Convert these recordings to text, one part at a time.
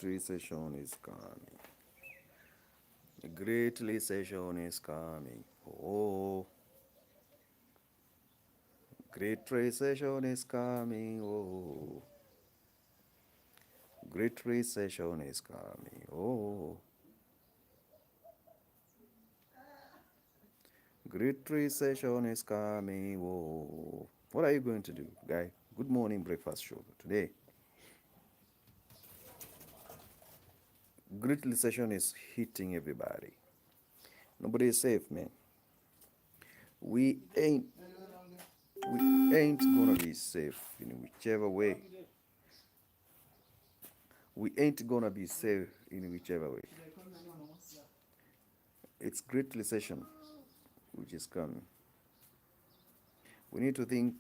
recession is coming. The great recession is coming. Oh, great recession is coming. Oh, great recession is coming. Oh, great recession is coming. Oh, what are you going to do, guy? Good morning, breakfast show today. Great recession is hitting everybody. Nobody is safe, man. We ain't we ain't gonna be safe in whichever way. We ain't gonna be safe in whichever way. It's great recession which is coming. We need to think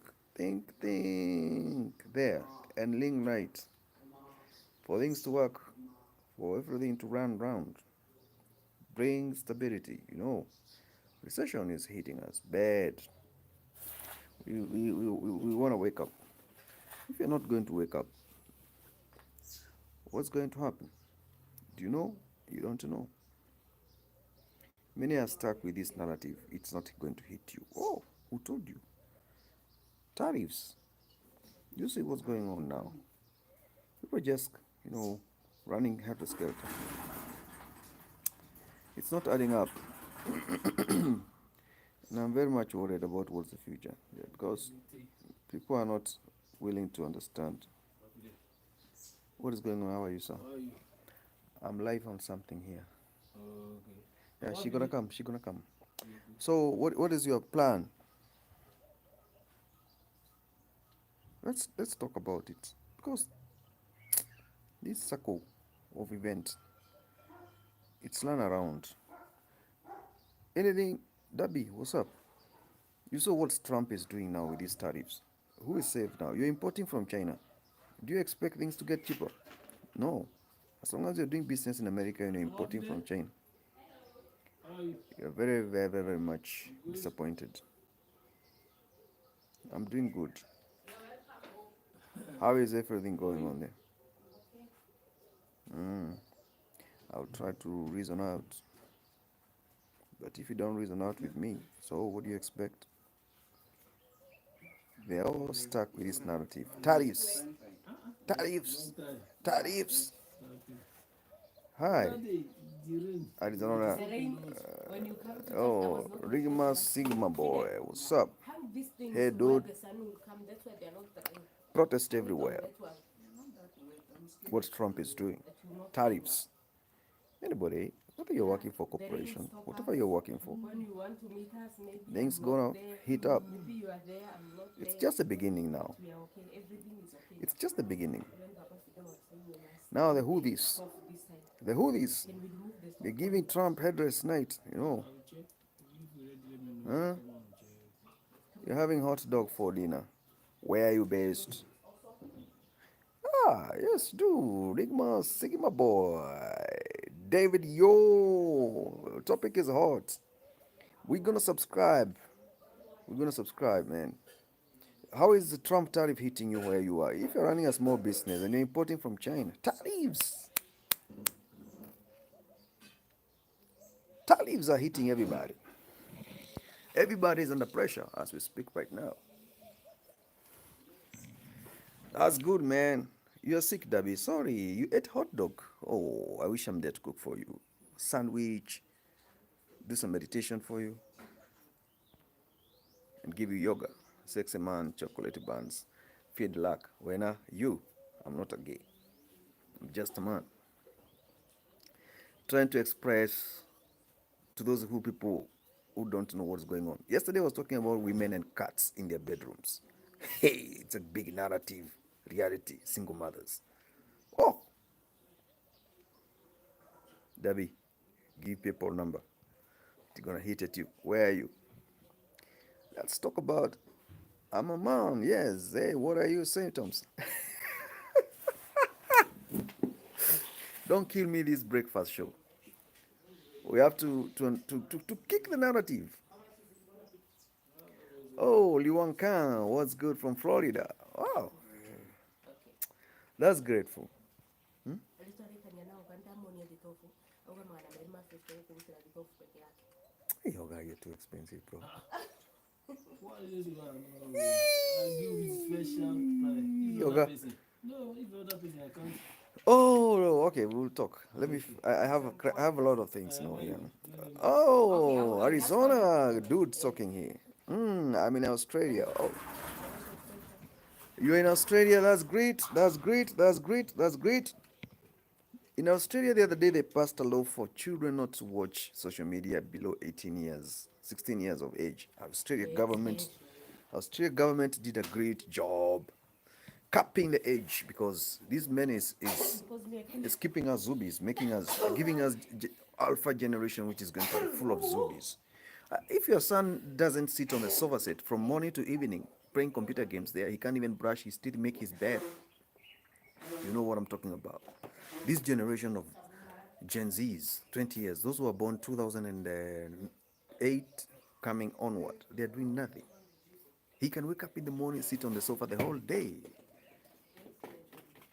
there and link right for things to work, for everything to run round. Bring stability, Recession is hitting us bad. We want to wake up. If you're not going to wake up, what's going to happen? Do you know? You don't know. Many are stuck with this narrative. It's not going to hit you. Oh, who told you? Tariffs. You see what's going on now. People are just, running helter skelter. It's not adding up. And I'm very much worried about what's the future. Yeah, because people are not willing to understand what is going on. How are you, sir? I'm live on something here. Yeah, she gonna come. She gonna come. So, what is your plan? Let's talk about it, because this circle of events, it's run around. Anything, Dabi, what's up? You saw what Trump is doing now with these tariffs. Who is safe now? You're importing from China. Do you expect things to get cheaper? No. As long as you're doing business in America and you're importing from China, you're very, very, very much disappointed. I'm doing good. How is everything going on there? I'll try to reason out. But if you don't reason out with me, so what do you expect? They're all stuck with this narrative. Tariffs, tariffs, tariffs. Hi, Arizona. Oh, Rigma Sigma boy, what's up? Hey, dude. Protest everywhere. What Trump is doing. Tariffs. Anybody, whether you're working for corporation, whatever you're working for, things gonna heat up. It's just the beginning now. It's just the beginning. Now the Houthis, they're giving Trump headrest night. Huh? You're having hot dog for dinner. Where are you based? Ah, yes, do. Rigma Sigma boy. David, yo. Topic is hot. We're gonna subscribe. We're gonna subscribe, man. How is the Trump tariff hitting you where you are? If you're running a small business and you're importing from China, tariffs. Tariffs are hitting everybody. Everybody is under pressure as we speak right now. That's good, man. You're sick, Debbie. Sorry, you ate hot dog. Oh, I wish I'm there to cook for you. Sandwich, do some meditation for you, and give you yoga. Sexy man, chocolate buns, feed luck. When I'm not a gay. I'm just a man trying to express to those people who don't know what's going on. Yesterday I was talking about women and cats in their bedrooms. Hey, it's a big narrative, reality, single mothers. Oh, Debbie, give people number. They're gonna hit at you. Where are you? Let's talk about. I'm a man. Yes. Hey, what are your symptoms? Don't kill me this breakfast show. We have to kick the narrative. Oh, Liwan Khan, what's good from Florida? Wow, that's grateful. Hmm? Hey, your guy, you're too expensive, bro. Why is this man? I give you special price. If Your other guy. person. No, if other person I can't. Oh, okay, we'll talk. Let me. Okay. I have I have a lot of things now Let here. me know. Oh, Arizona, dude, talking here. I'm in Australia. Oh, you're in Australia. That's great. That's great. That's great. That's great. In Australia, the other day, they passed a law for children not to watch social media below 18 years, 16 years of age. Australia government did a great job capping the age because this menace is keeping us zombies, making us, giving us alpha generation, which is going to be full of zombies. If your son doesn't sit on the sofa set from morning to evening playing computer games there, he can't even brush his teeth, make his bed. You know what I'm talking about. This generation of Gen Zs, 20 years, those who were born 2008 coming onward, they're doing nothing. He can wake up in the morning, sit on the sofa the whole day.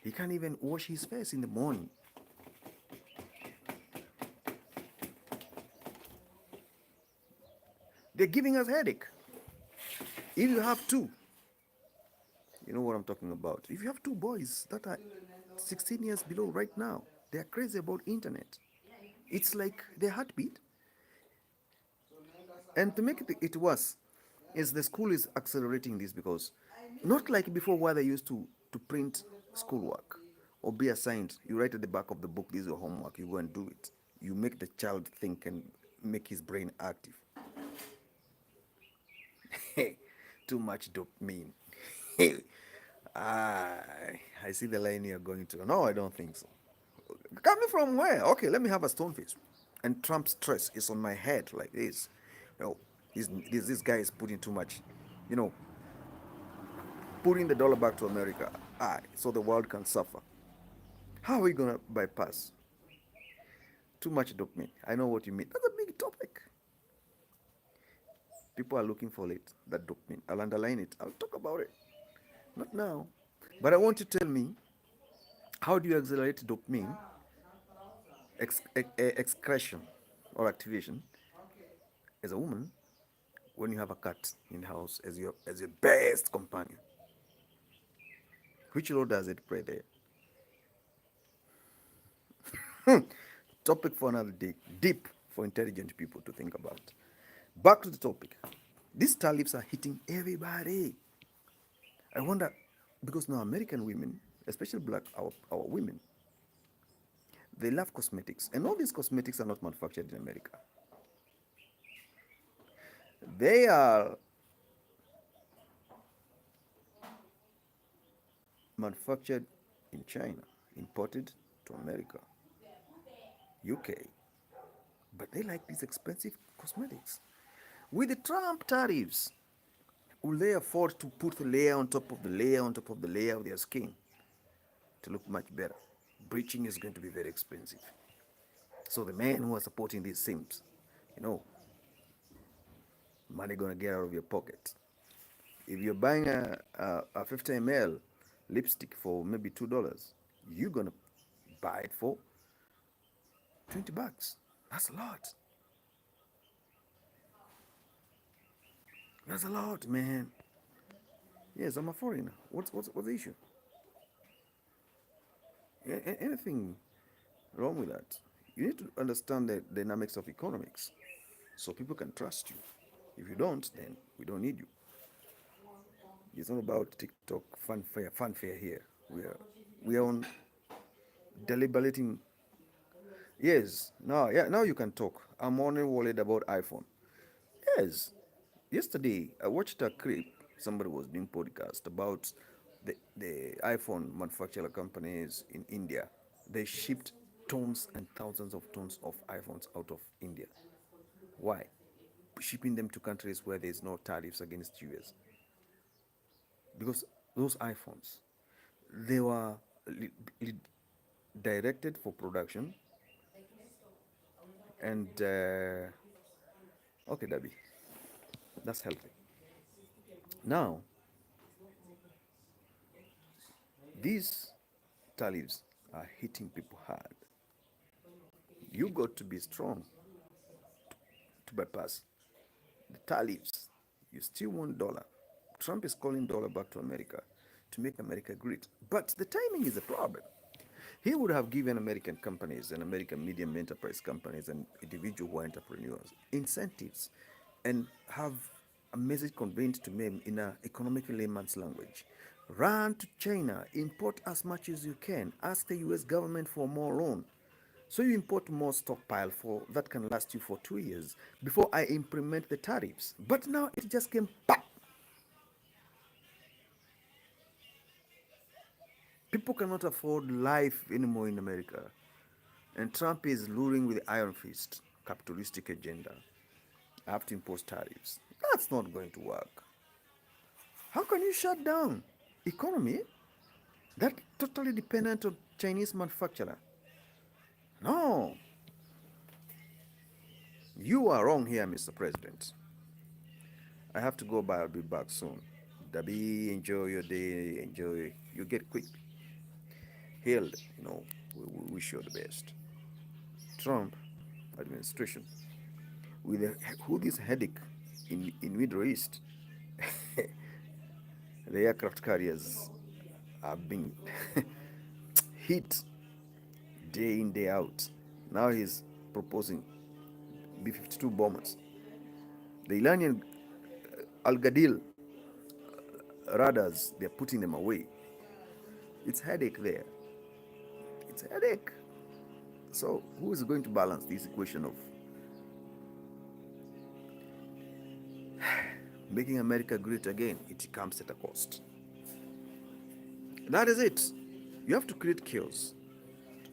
He can't even wash his face in the morning. They're giving us headache. If you have two, you know what I'm talking about. If you have two boys that are 16 years below right now, they are crazy about internet. It's like their heartbeat. And to make it worse, is the school is accelerating this because not like before where they used to print schoolwork or be assigned. You write at the back of the book, this is your homework, you go and do it. You make the child think and make his brain active. Too much dopamine. I see the line you're going to. No, I don't think so. Coming from where? Okay, let me have a stone face. And Trump's stress is on my head like this. You know, this guy is putting too much, you know, putting the dollar back to America. So the world can suffer. How are we gonna bypass? Too much dopamine. I know what you mean. That's a big topic. People are looking for it, that dopamine. I'll underline it. I'll talk about it. Not now. But I want you to tell me, how do you accelerate dopamine excretion or activation as a woman when you have a cat in the house as your best companion? Which role does it play there? Topic for another day. Deep for intelligent people to think about. Back to the topic. These tariffs are hitting everybody. I wonder, because now American women, especially black, our women, they love cosmetics. And all these cosmetics are not manufactured in America. They are manufactured in China, imported to America, UK. But they like these expensive cosmetics. With the Trump tariffs, will they afford to put the layer on top of the layer on top of the layer of their skin to look much better? Bleaching is going to be very expensive. So the men who are supporting these simps, you know, money gonna get out of your pocket. If you're buying a 50 ml lipstick for maybe $2, you're gonna buy it for $20. That's a lot. That's a lot, man. Yes, I'm a foreigner. What's the issue? Anything wrong with that? You need to understand the dynamics of economics so people can trust you. If you don't, then we don't need you. It's not about TikTok fanfare here. We are on deliberating. Yes, now you can talk. I'm only worried about iPhone. Yes, yesterday I watched a clip. Somebody was doing podcast about the iPhone manufacturer companies in India. They shipped tons and thousands of tons of iPhones out of India. Why? Shipping them to countries where there's no tariffs against US. Because those iPhones, they were directed for production and okay, Debbie, that's healthy. Now, these tariffs are hitting people hard. You got to be strong to bypass the tariffs. You still want dollar. Trump is calling dollar back to America to make America great. But the timing is a problem. He would have given American companies and American medium enterprise companies and individual entrepreneurs incentives and have a message conveyed to them in an economic layman's language. Run to China, import as much as you can, ask the US government for more loan. So you import more stockpile for that can last you for 2 years before I implement the tariffs. But now it just came back. People cannot afford life anymore in America. And Trump is luring with iron fist, capitalistic agenda. I have to impose tariffs. That's not going to work. How can you shut down economy that totally dependent on Chinese manufacturer? No, you are wrong here, Mr. President. I have to go by. I'll be back soon. Dabi, enjoy your day. Enjoy. You get quick healed. We wish you the best. Trump administration with who this headache in Middle East. The aircraft carriers have been hit day in, day out. Now he's proposing B-52 bombers. The Iranian Al-Gadil radars, they're putting them away. It's headache there. It's headache. So who is going to balance this equation of making America great again? It comes at a cost. That is it. You have to create chaos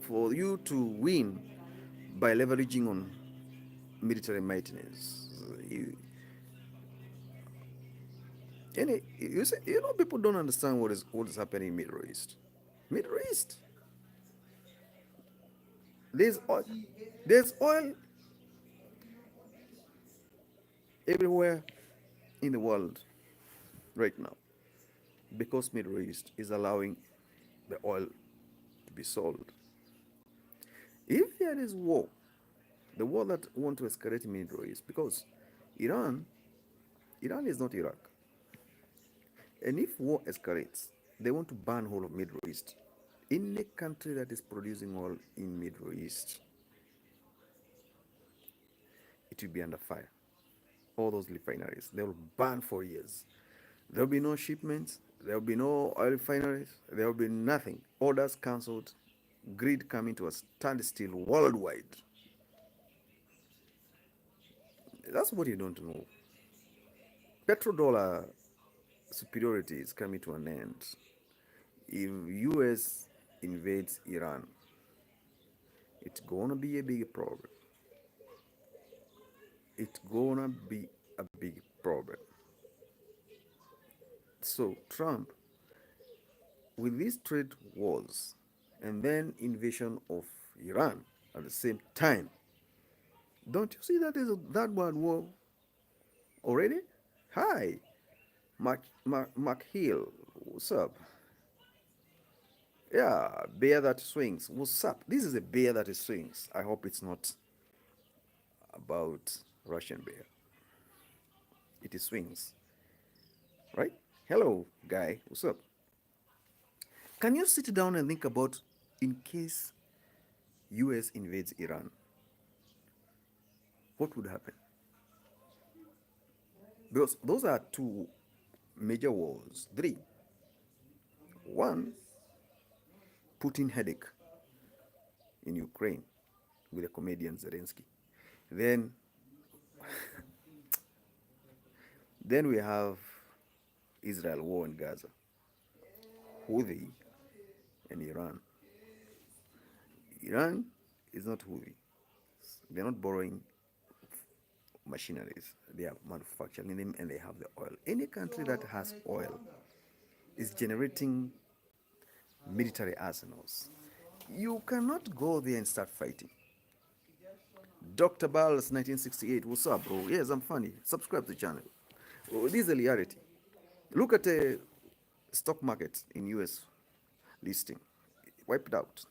for you to win by leveraging on military mightiness. People don't understand what is happening in Middle East. Middle East. There's oil, there's oil everywhere in the world right now because Middle East is allowing the oil to be sold. If there is war, the war that want to escalate in Middle East, because Iran, Iran is not Iraq. And if war escalates, they want to ban whole of Middle East. Any country that is producing oil in Middle East, it will be under fire. All those refineries, they will ban for years. There will be no shipments, there will be no oil refineries, there will be nothing. Orders cancelled, grid coming to a standstill worldwide. That's what you don't know. Petrodollar superiority is coming to an end. If US invades Iran, it's gonna be a big problem. It's gonna be a big problem. So Trump, with these trade wars and then invasion of Iran at the same time, don't you see that is that bad war already? Hi, Mark Hill, what's up? Yeah, bear that swings. What's up? This is a bear that swings. I hope it's not about Russian bear. It is swings, right? Hello, guy. What's up? Can you sit down and think about in case US invades Iran, what would happen? Because those are two major wars. Three. One, Putin headache in Ukraine with the comedian Zelensky. Then, then we have Israel war in Gaza, Houthi, and Iran. Iran is not Houthi. They're not borrowing machineries. They are manufacturing them and they have the oil. Any country that has oil is generating military arsenals. You cannot go there and start fighting. Dr. Balls 1968, what's up, bro? Yes, I'm funny. Subscribe to the channel. Oh, this is a reality. Look at the stock market in US listing. Wiped out.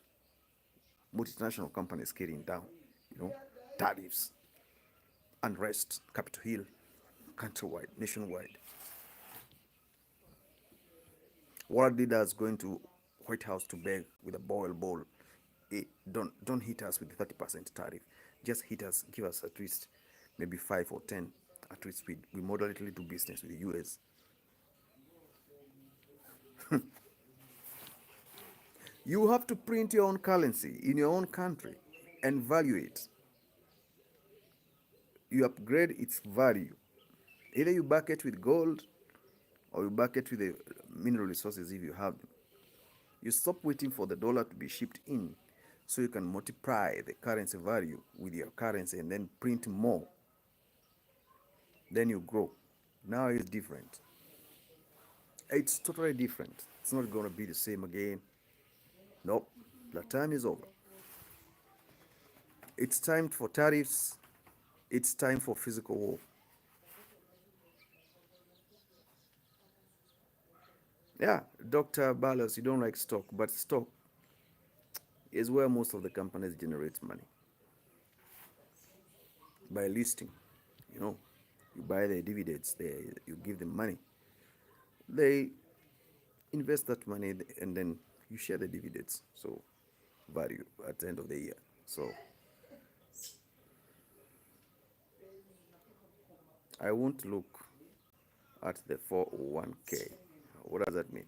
Multinational companies scaling down. you know, tariffs, unrest, Capitol Hill, countrywide, nationwide. World leaders going to White House to beg with a bowl. Hey, don't hit us with the 30% tariff. Just hit us, give us at least maybe 5 or 10. At least we moderately do business with the US. You have to print your own currency in your own country and value it. You upgrade its value. Either you back it with gold or you back it with the mineral resources if you have them. You stop waiting for the dollar to be shipped in so you can multiply the currency value with your currency and then print more. Then you grow. Now it's different. It's totally different. It's not going to be the same again. Nope. The time is over. It's time for tariffs. It's time for physical war. Yeah, Dr. Ballas, you don't like stock, but stock is where most of the companies generate money by listing. You know, you buy the dividends, you give them money. They invest that money and then you share the dividends. So, value at the end of the year. So, I won't look at the 401k. What does that mean?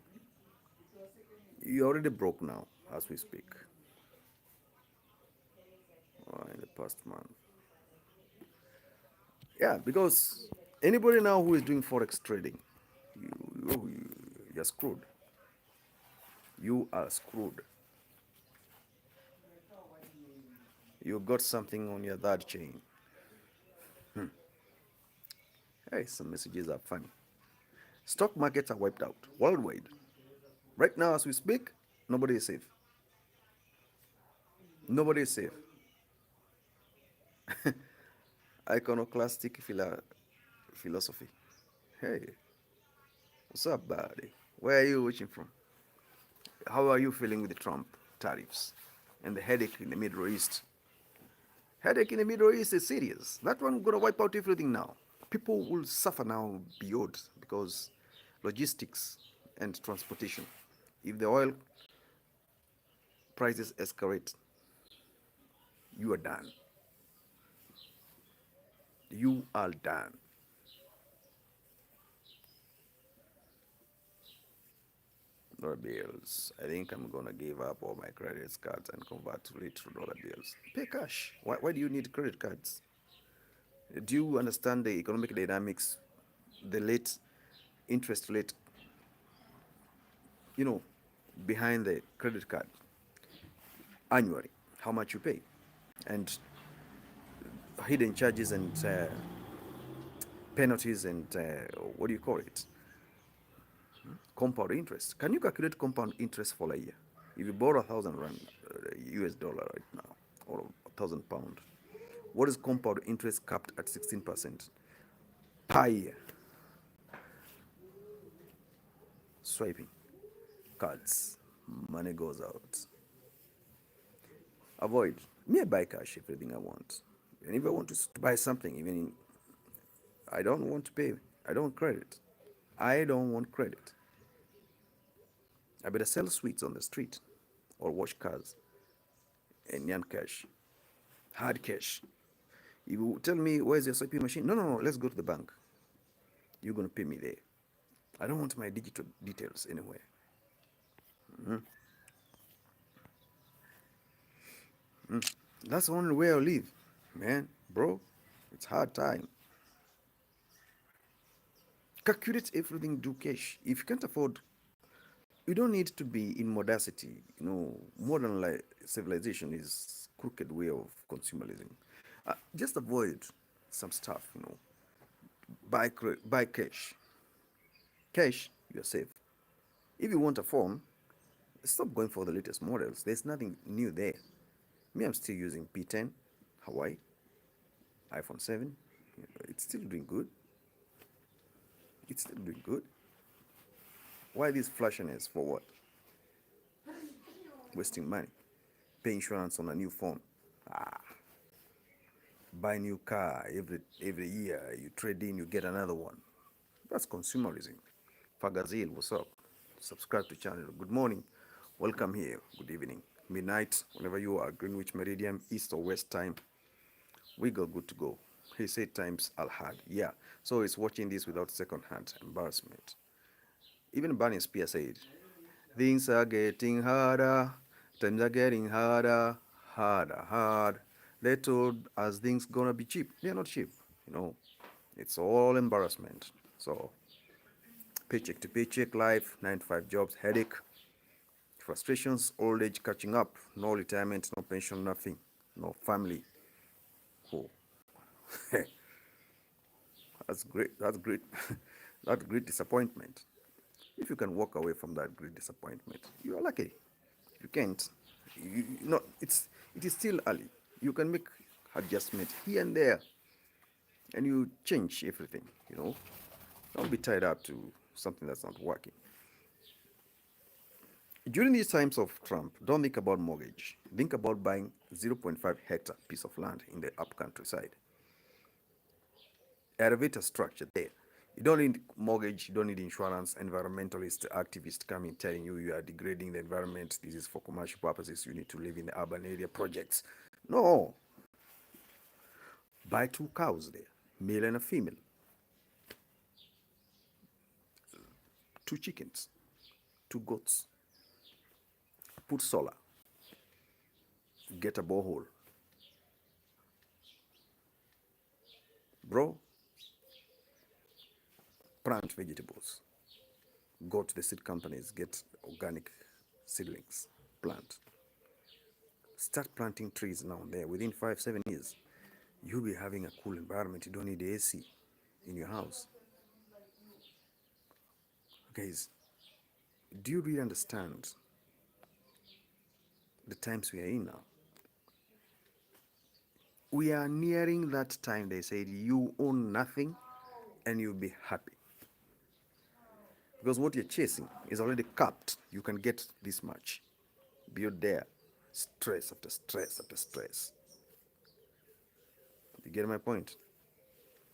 You're already broke now as we speak, in the past month. Yeah, because anybody now who is doing forex trading, you're screwed. You are screwed. You got something on your third chain. Hey, some messages are funny. Stock markets are wiped out worldwide. Right now, as we speak, nobody is safe. Nobody is safe. Iconoclastic philosophy. Hey, what's up, buddy? Where are you watching from? How are you feeling with the Trump tariffs and the headache in the Middle East? Headache in the Middle East is serious. That one gonna wipe out everything now. People will suffer now beyond because logistics and transportation. If the oil prices escalate, you are done. You are done. Dollar bills. I think I'm gonna give up all my credit cards and convert to dollar bills. Pay cash. Why do you need credit cards? Do you understand the economic dynamics, the late interest rate, you know, behind the credit card annually, how much you pay, and hidden charges and penalties and what do you call it? Compound interest. Can you calculate compound interest for a year? If you borrow 1,000 rand, US dollar right now, or 1,000 pound, what is compound interest capped at 16% per year? Swiping cards, money goes out. Avoid. Me, I buy cash everything I want. And if I want to buy something, even I don't want to pay. I don't credit. I don't want credit. I better sell sweets on the street or wash cars and yan cash, hard cash. You tell me where's your swiping machine? No. Let's go to the bank. You're gonna pay me there. I don't want my digital details anywhere. That's the only way I live, man, bro. It's hard time. Calculate everything, do cash. If you can't afford, you don't need to be in modernity. Modern civilization is crooked way of consumerism. Just avoid some stuff. Buy cash. Cash, you're safe. If you want a phone, stop going for the latest models. There's nothing new there. Me, I'm still using P10, Hawaii, iPhone 7. It's still doing good. It's still doing good. Why this flashiness? For what? Wasting money. Pay insurance on a new phone. buy a new car every year. You trade in, you get another one. That's consumerism. Fagazil, what's up? Subscribe to channel. Good morning. Welcome here. Good evening. Midnight, whenever you are, Greenwich Meridian, East or West time, we go good to go. He said times Al had. Yeah. So it's watching this without second-hand embarrassment. Even Barney Spears said, things are getting harder, times are getting harder, hard. They told us things gonna be cheap. They're not cheap, you know. It's all embarrassment. So paycheck to paycheck life, 9 to 5 jobs, headache, frustrations, old age catching up, no retirement, no pension, nothing, no family. Oh, that's great. That's great. That's great disappointment. If you can walk away from that great disappointment, you are lucky. You can't. No, it is still early. You can make adjustment here and there, and you change everything. You know, don't be tied up to something that's not working. During these times of Trump, don't think about mortgage. Think about buying 0.5 hectare piece of land in the up countryside. Elevator structure there. You don't need mortgage, you don't need insurance, environmentalist activist coming telling you you are degrading the environment. This is for commercial purposes. You need to live in the urban area projects. No. Buy 2 cows there, male and a female, 2 chickens, 2 goats. Put solar, get a borehole. Bro, plant vegetables. Go to the seed companies, get organic seedlings, plant. Start planting trees now and there. Within 5, 7 years, you'll be having a cool environment. You don't need the AC in your house. Guys, do you really understand the times we are in now? We are nearing that time they said you own nothing and you'll be happy. Because what you're chasing is already capped. You can get this much. Build there. Stress after stress after stress. You get my point?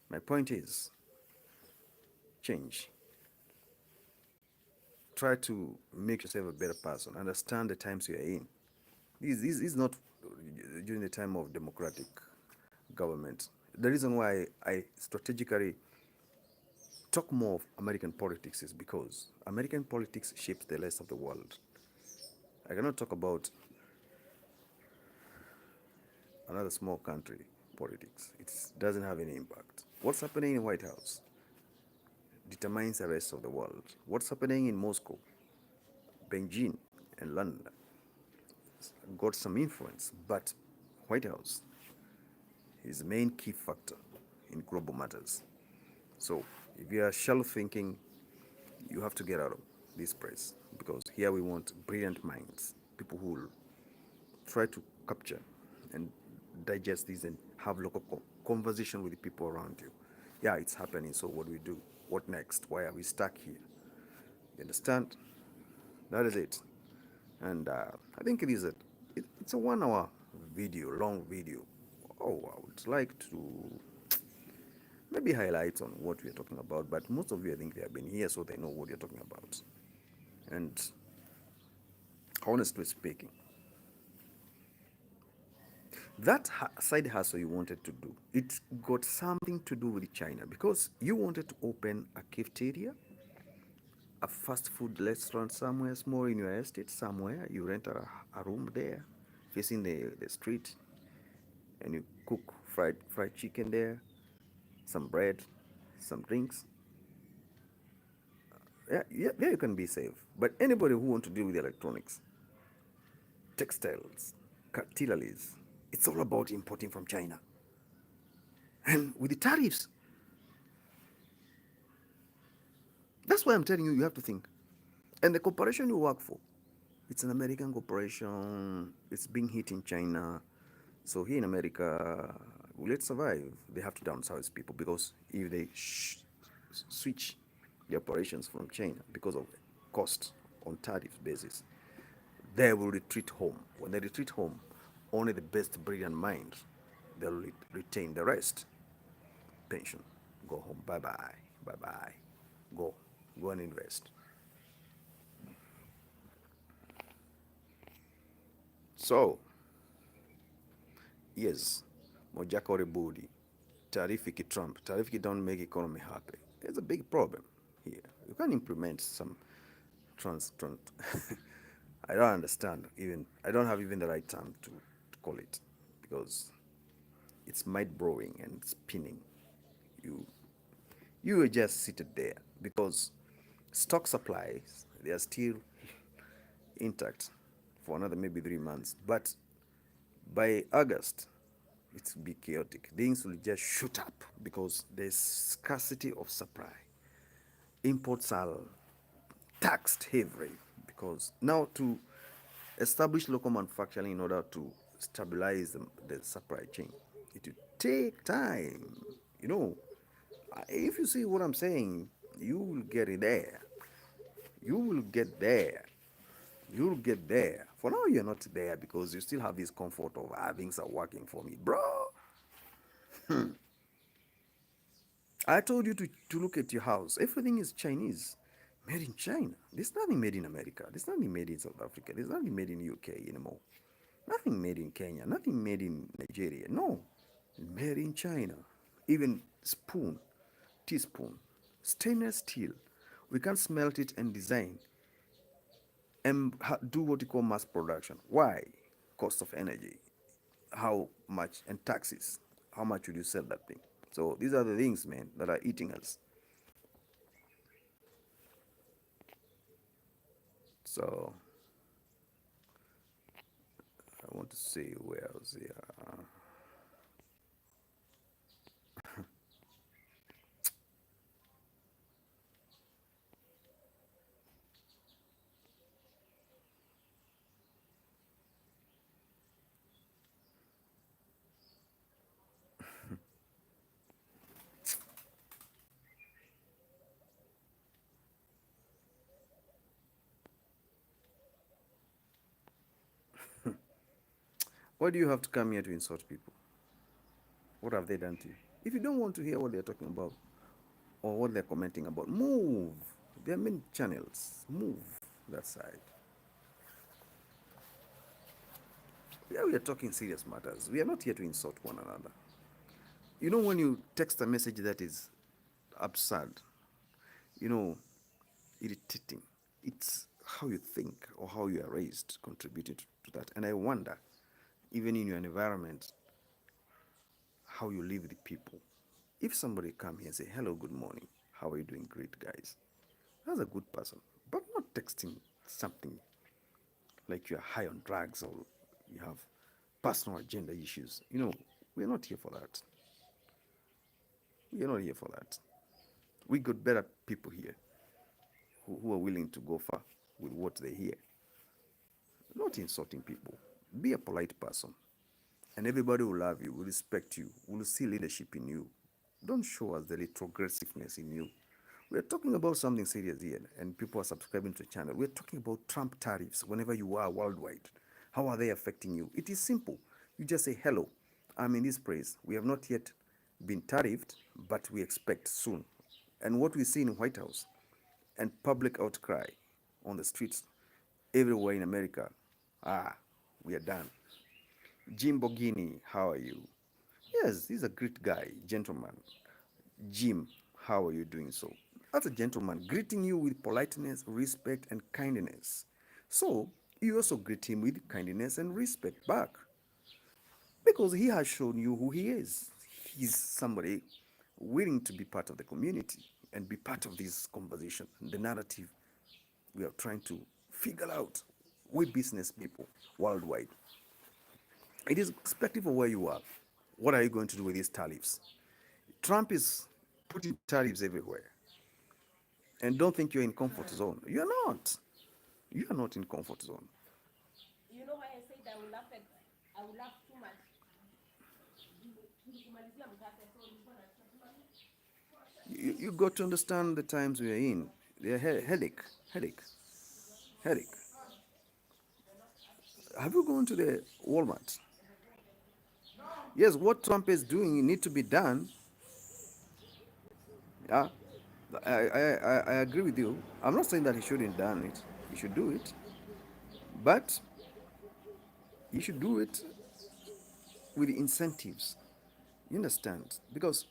My point is change. Try to make yourself a better person. Understand the times you are in. This is not during the time of democratic government. The reason why I strategically talk more of American politics is because American politics shapes the rest of the world. I cannot talk about another small country politics. It doesn't have any impact. What's happening in White House determines the rest of the world. What's happening in Moscow, Beijing, and London got some influence, but White House is the main key factor in global matters. So if you are shallow thinking, you have to get out of this place, because here we want brilliant minds, people who will try to capture and digest this and have local conversation with the people around you. Yeah, it's happening, so what do we do? What next? Why are we stuck here? You understand? That is it. And I think it's a 1 hour video, long video. Oh, I would like to maybe highlight on what we are talking about, but most of you, I think, they have been here, so they know what you're talking about. And honestly speaking, that side hustle you wanted to do, it got something to do with China, because you wanted to open a cafeteria, a fast food restaurant somewhere small in your estate somewhere. You rent a room there facing the street, and you cook fried chicken there, some bread, some drinks. Yeah, there you can be safe. But anybody who want to deal with electronics, textiles, cutleries, it's all about importing from China. And with the tariffs, that's why I'm telling you, you have to think. And the corporation you work for, it's an American corporation. It's being hit in China. So here in America, will it survive? They have to downsize people, because if they switch the operations from China because of cost on tariff basis, they will retreat home. When they retreat home, only the best brilliant minds they'll retain the rest. Pension, go home, bye bye, bye bye, go, go and invest. So, yes, mojakore budi, tarifiki Trump, tarifiki don't make economy happy. There's a big problem here. You can implement some trans. I don't understand even. I don't have even the right term to call it because it's mind blowing and spinning. You you were just seated there because stock supplies they are still intact for another maybe 3 months, but by August it's be chaotic. Things will just shoot up because there's scarcity of supply. Imports are taxed heavily because now to establish local manufacturing in order to stabilize the supply chain, it will take time. You know, if you see what I'm saying, you will get it there. You will get there. You'll get there. For now, you're not there because you still have this comfort of things are working for me, bro. I told you to look at your house. Everything is Chinese, made in China. There's nothing made in America. There's nothing made in South Africa. There's nothing made in UK anymore. Nothing made in Kenya. Nothing made in Nigeria. No, made in China. Even spoon, teaspoon, stainless steel. We can smelt it and design and do what you call mass production. Why? Cost of energy. How much and taxes? How much would you sell that thing? So these are the things, man, that are eating us. So I want to see where else here. Why do you have to come here to insult people? What have they done to you? If you don't want to hear what they're talking about or what they're commenting about, move. There are many channels. Move that side. Yeah, we are talking serious matters. We are not here to insult one another. You know, when you text a message that is absurd, you know, irritating, it's how you think or how you are raised contributed to that. And I wonder, even in your environment, how you live with people. If somebody come here and say, hello, good morning, how are you doing? Great, guys. That's a good person. But not texting something like you're high on drugs or you have personal agenda issues. You know, we're not here for that. We're not here for that. We got better people here who are willing to go far with what they hear. Not insulting people. Be a polite person. And everybody will love you, will respect you, will see leadership in you. Don't show us the retrogressiveness in you. We're talking about something serious here, and people are subscribing to the channel. We're talking about Trump tariffs whenever you are worldwide. How are they affecting you? It is simple. You just say, hello, I'm in this place. We have not yet been tariffed, but we expect soon. And what we see in White House and public outcry on the streets everywhere in America, we are done. Jim Bogini, how are you? Yes, he's a great guy, gentleman. Jim, how are you doing so? As a gentleman, greeting you with politeness, respect, and kindness. So, you also greet him with kindness and respect back. Because he has shown you who he is. He's somebody willing to be part of the community and be part of this conversation, the narrative we are trying to figure out with business people worldwide. It is irrespective of where you are. What are you going to do with these tariffs? Trump is putting tariffs everywhere. And don't think you're in comfort zone. You're not. You are not in comfort zone. You know why I said I will laugh too much. You got to understand the times we are in. They're headache. Have you gone to the Walmart? Yes, what Trump is doing need to be done. Yeah, I agree with you. I'm not saying that he shouldn't done it. He should do it, but he should do it with incentives. You understand? Because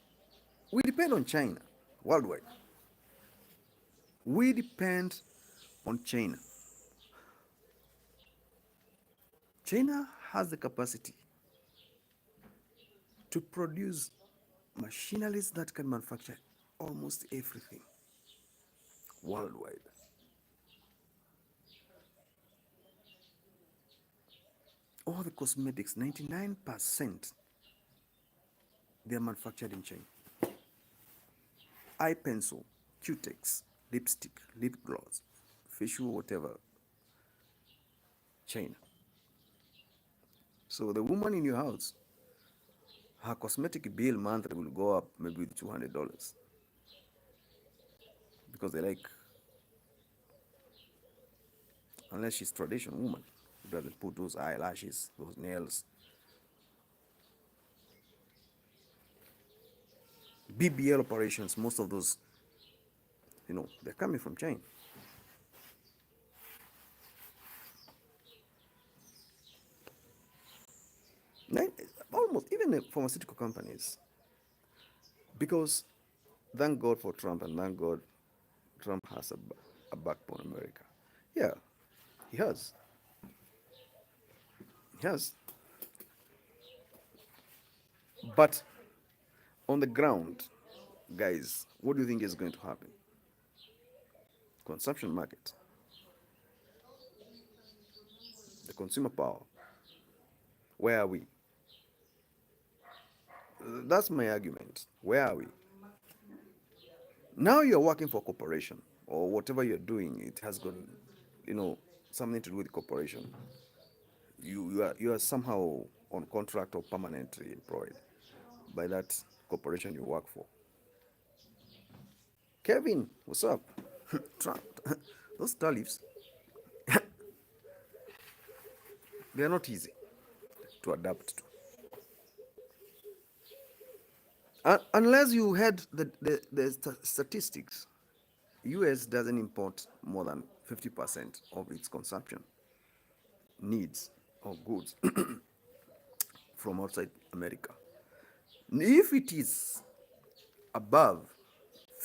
we depend on China worldwide. We depend on China. China has the capacity to produce machineries that can manufacture almost everything worldwide. All the cosmetics, 99%, they are manufactured in China. Eye pencil, Q-Tex, lipstick, lip gloss, facial whatever, China. So the woman in your house, her cosmetic bill monthly will go up maybe with $200 because they like, unless she's traditional woman who doesn't put those eyelashes, those nails. BBL operations, most of those, they're coming from China. Almost even the pharmaceutical companies, because thank God for Trump and thank God Trump has a backbone America. Yeah, he has. He has. But on the ground, guys, what do you think is going to happen? Consumption market, the consumer power. Where are we? That's my argument. Where are we? Now you're working for a corporation or whatever you're doing, it has got, you know, something to do with corporation. You are somehow on contract or permanently employed by that corporation you work for. Kevin, what's up? Trump, those tariffs, they are not easy to adapt to. Unless you had the statistics, US doesn't import more than 50% of its consumption needs or goods from outside America. If it is above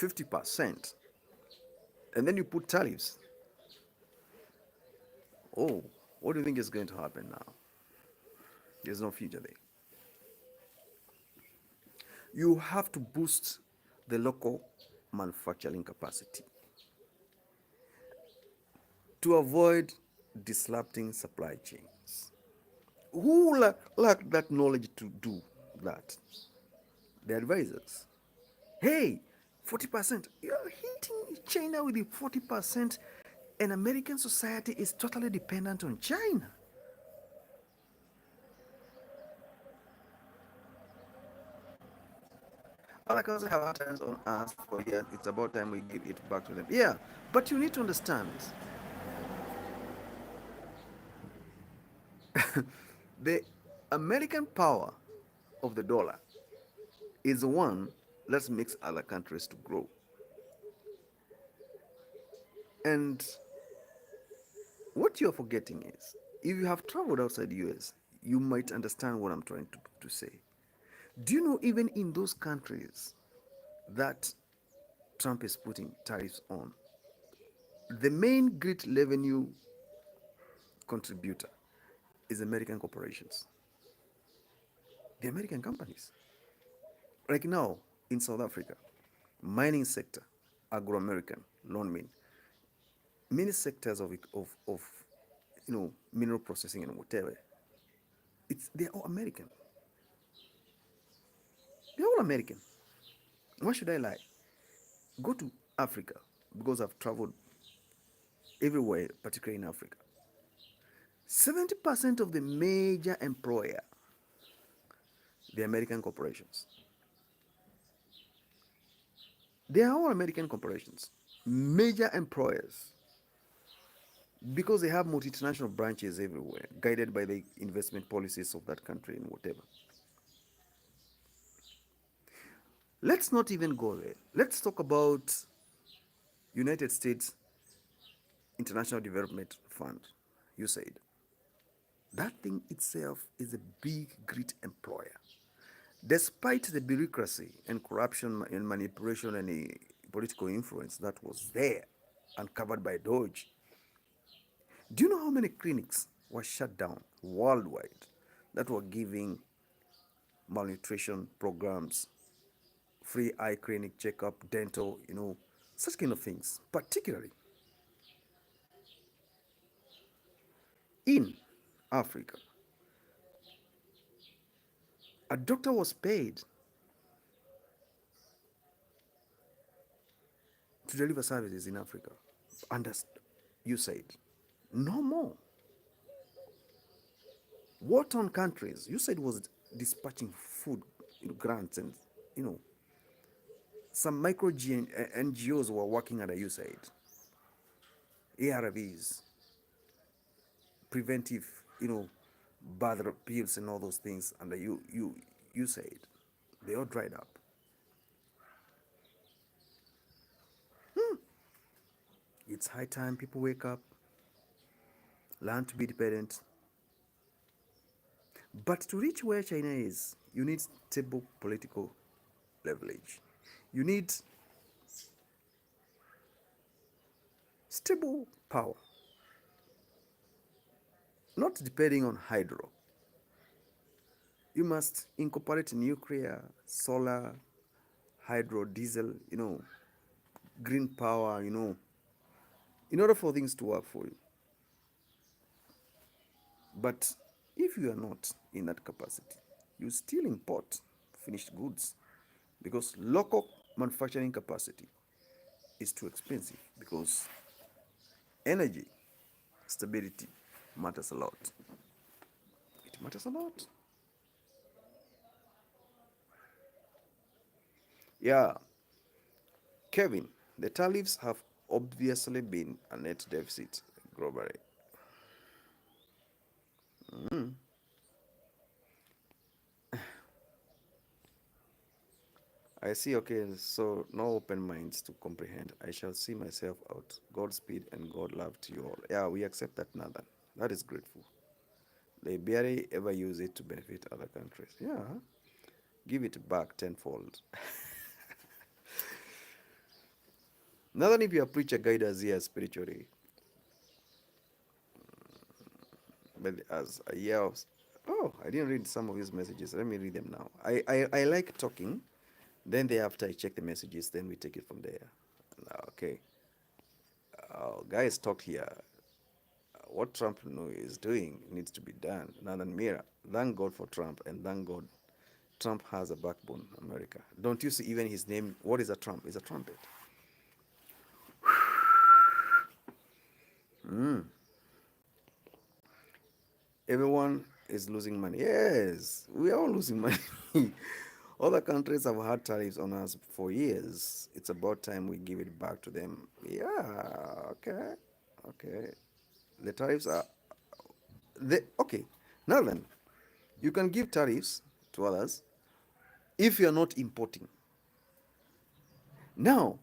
50%, and then you put tariffs, oh, what do you think is going to happen now? There's no future there. You have to boost the local manufacturing capacity to avoid disrupting supply chains. Who lack that knowledge to do that? The advisors. Hey, 40%. You're hitting China with the 40%, and American society is totally dependent on China. All I can say have our hands on us for years. It's about time we give it back to them. Yeah, but you need to understand the American power of the dollar is the one that makes other countries to grow. And what you're forgetting is, if you have traveled outside the US, you might understand what I'm trying to say. Do you know, even in those countries that Trump is putting tariffs on, the main great revenue contributor is American corporations, the American companies. Like now in South Africa, mining sector, agro-American, non-min, many sectors of mineral processing and whatever, they're all American. They're all American. Why should I lie? Go to Africa, because I've traveled everywhere, particularly in Africa. 70% of the major employer, the American corporations. They are all American corporations, major employers, because they have multinational branches everywhere, guided by the investment policies of that country and whatever. Let's not even go there. Let's talk about United States International Development Fund. You said that thing itself is a big, great employer. Despite the bureaucracy and corruption and manipulation and political influence that was there uncovered by Doge, do you know how many clinics were shut down worldwide that were giving malnutrition programs, free eye clinic checkup, dental, such kind of things, particularly in Africa? A doctor was paid to deliver services in Africa. And you said, no more. War-torn countries, you said, was dispatching food, grants, and you know some micro NGOs were working under USAID, ARVs, preventive, birth pills and all those things under USAID. They all dried up. It's high time people wake up, learn to be dependent. But to reach where China is, you need stable political leverage. You need stable power, not depending on hydro. You must incorporate nuclear, solar, hydro, diesel, green power, in order for things to work for you. But if you are not in that capacity, you still import finished goods because local manufacturing capacity is too expensive because energy stability matters a lot. It matters a lot. Yeah, Kevin, the tariffs have obviously been a net deficit globally. I see, okay, so no open minds to comprehend. I shall see myself out. Godspeed and God love to you all. Yeah, we accept that, Nathan. That is grateful. They barely ever use it to benefit other countries. Yeah, give it back tenfold. Nathan, if your preacher guide us here spiritually, but as a year of, oh, I didn't read some of his messages. Let me read them now. I like talking. Then thereafter I check the messages. Then we take it from there. Okay. Guys, talk here. What Trump is doing needs to be done. Nathan Mira, thank God for Trump, and thank God Trump has a backbone, America. Don't you see even his name? What is a Trump? It's a trumpet. Everyone is losing money. Yes, we are all losing money. Other countries have had tariffs on us for years. It's about time we give it back to them. Yeah, okay, okay. The tariffs are okay. Now then, you can give tariffs to others if you are not importing. Now,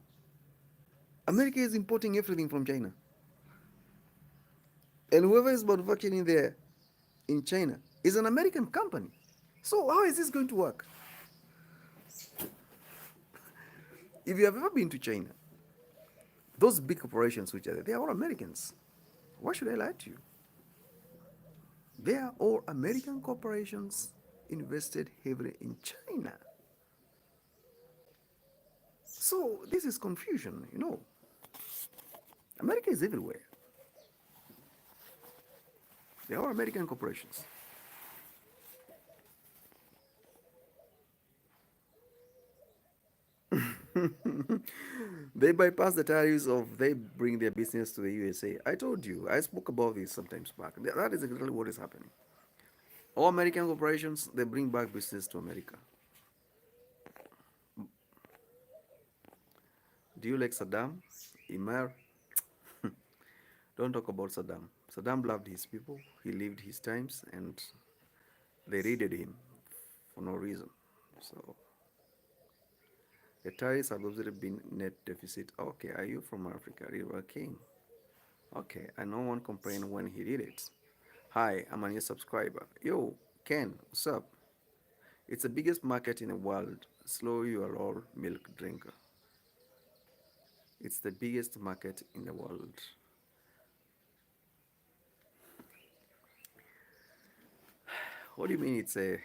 America is importing everything from China, and whoever is manufacturing there in China is an American company. So how is this going to work? If you have ever been to China, those big corporations which are there, they are all Americans. Why should I lie to you? They are all American corporations invested heavily in China. So this is confusion. America is everywhere. They are American corporations. They bypass the tariffs of they bring their business to the USA. I told you, I spoke about this sometimes back. That is exactly what is happening. All American corporations, they bring back business to America. Do you like Saddam? Imar? Don't talk about Saddam. Saddam loved his people. He lived his times, and they raided him for no reason. So The tariffs have obviously been net deficit. Okay, are you from Africa? River King. Okay, I know one complained when he did it. Hi, I'm a new subscriber. Yo, Ken, what's up? It's the biggest market in the world. Slow your all milk drinker. It's the biggest market in the world. What do you mean it's a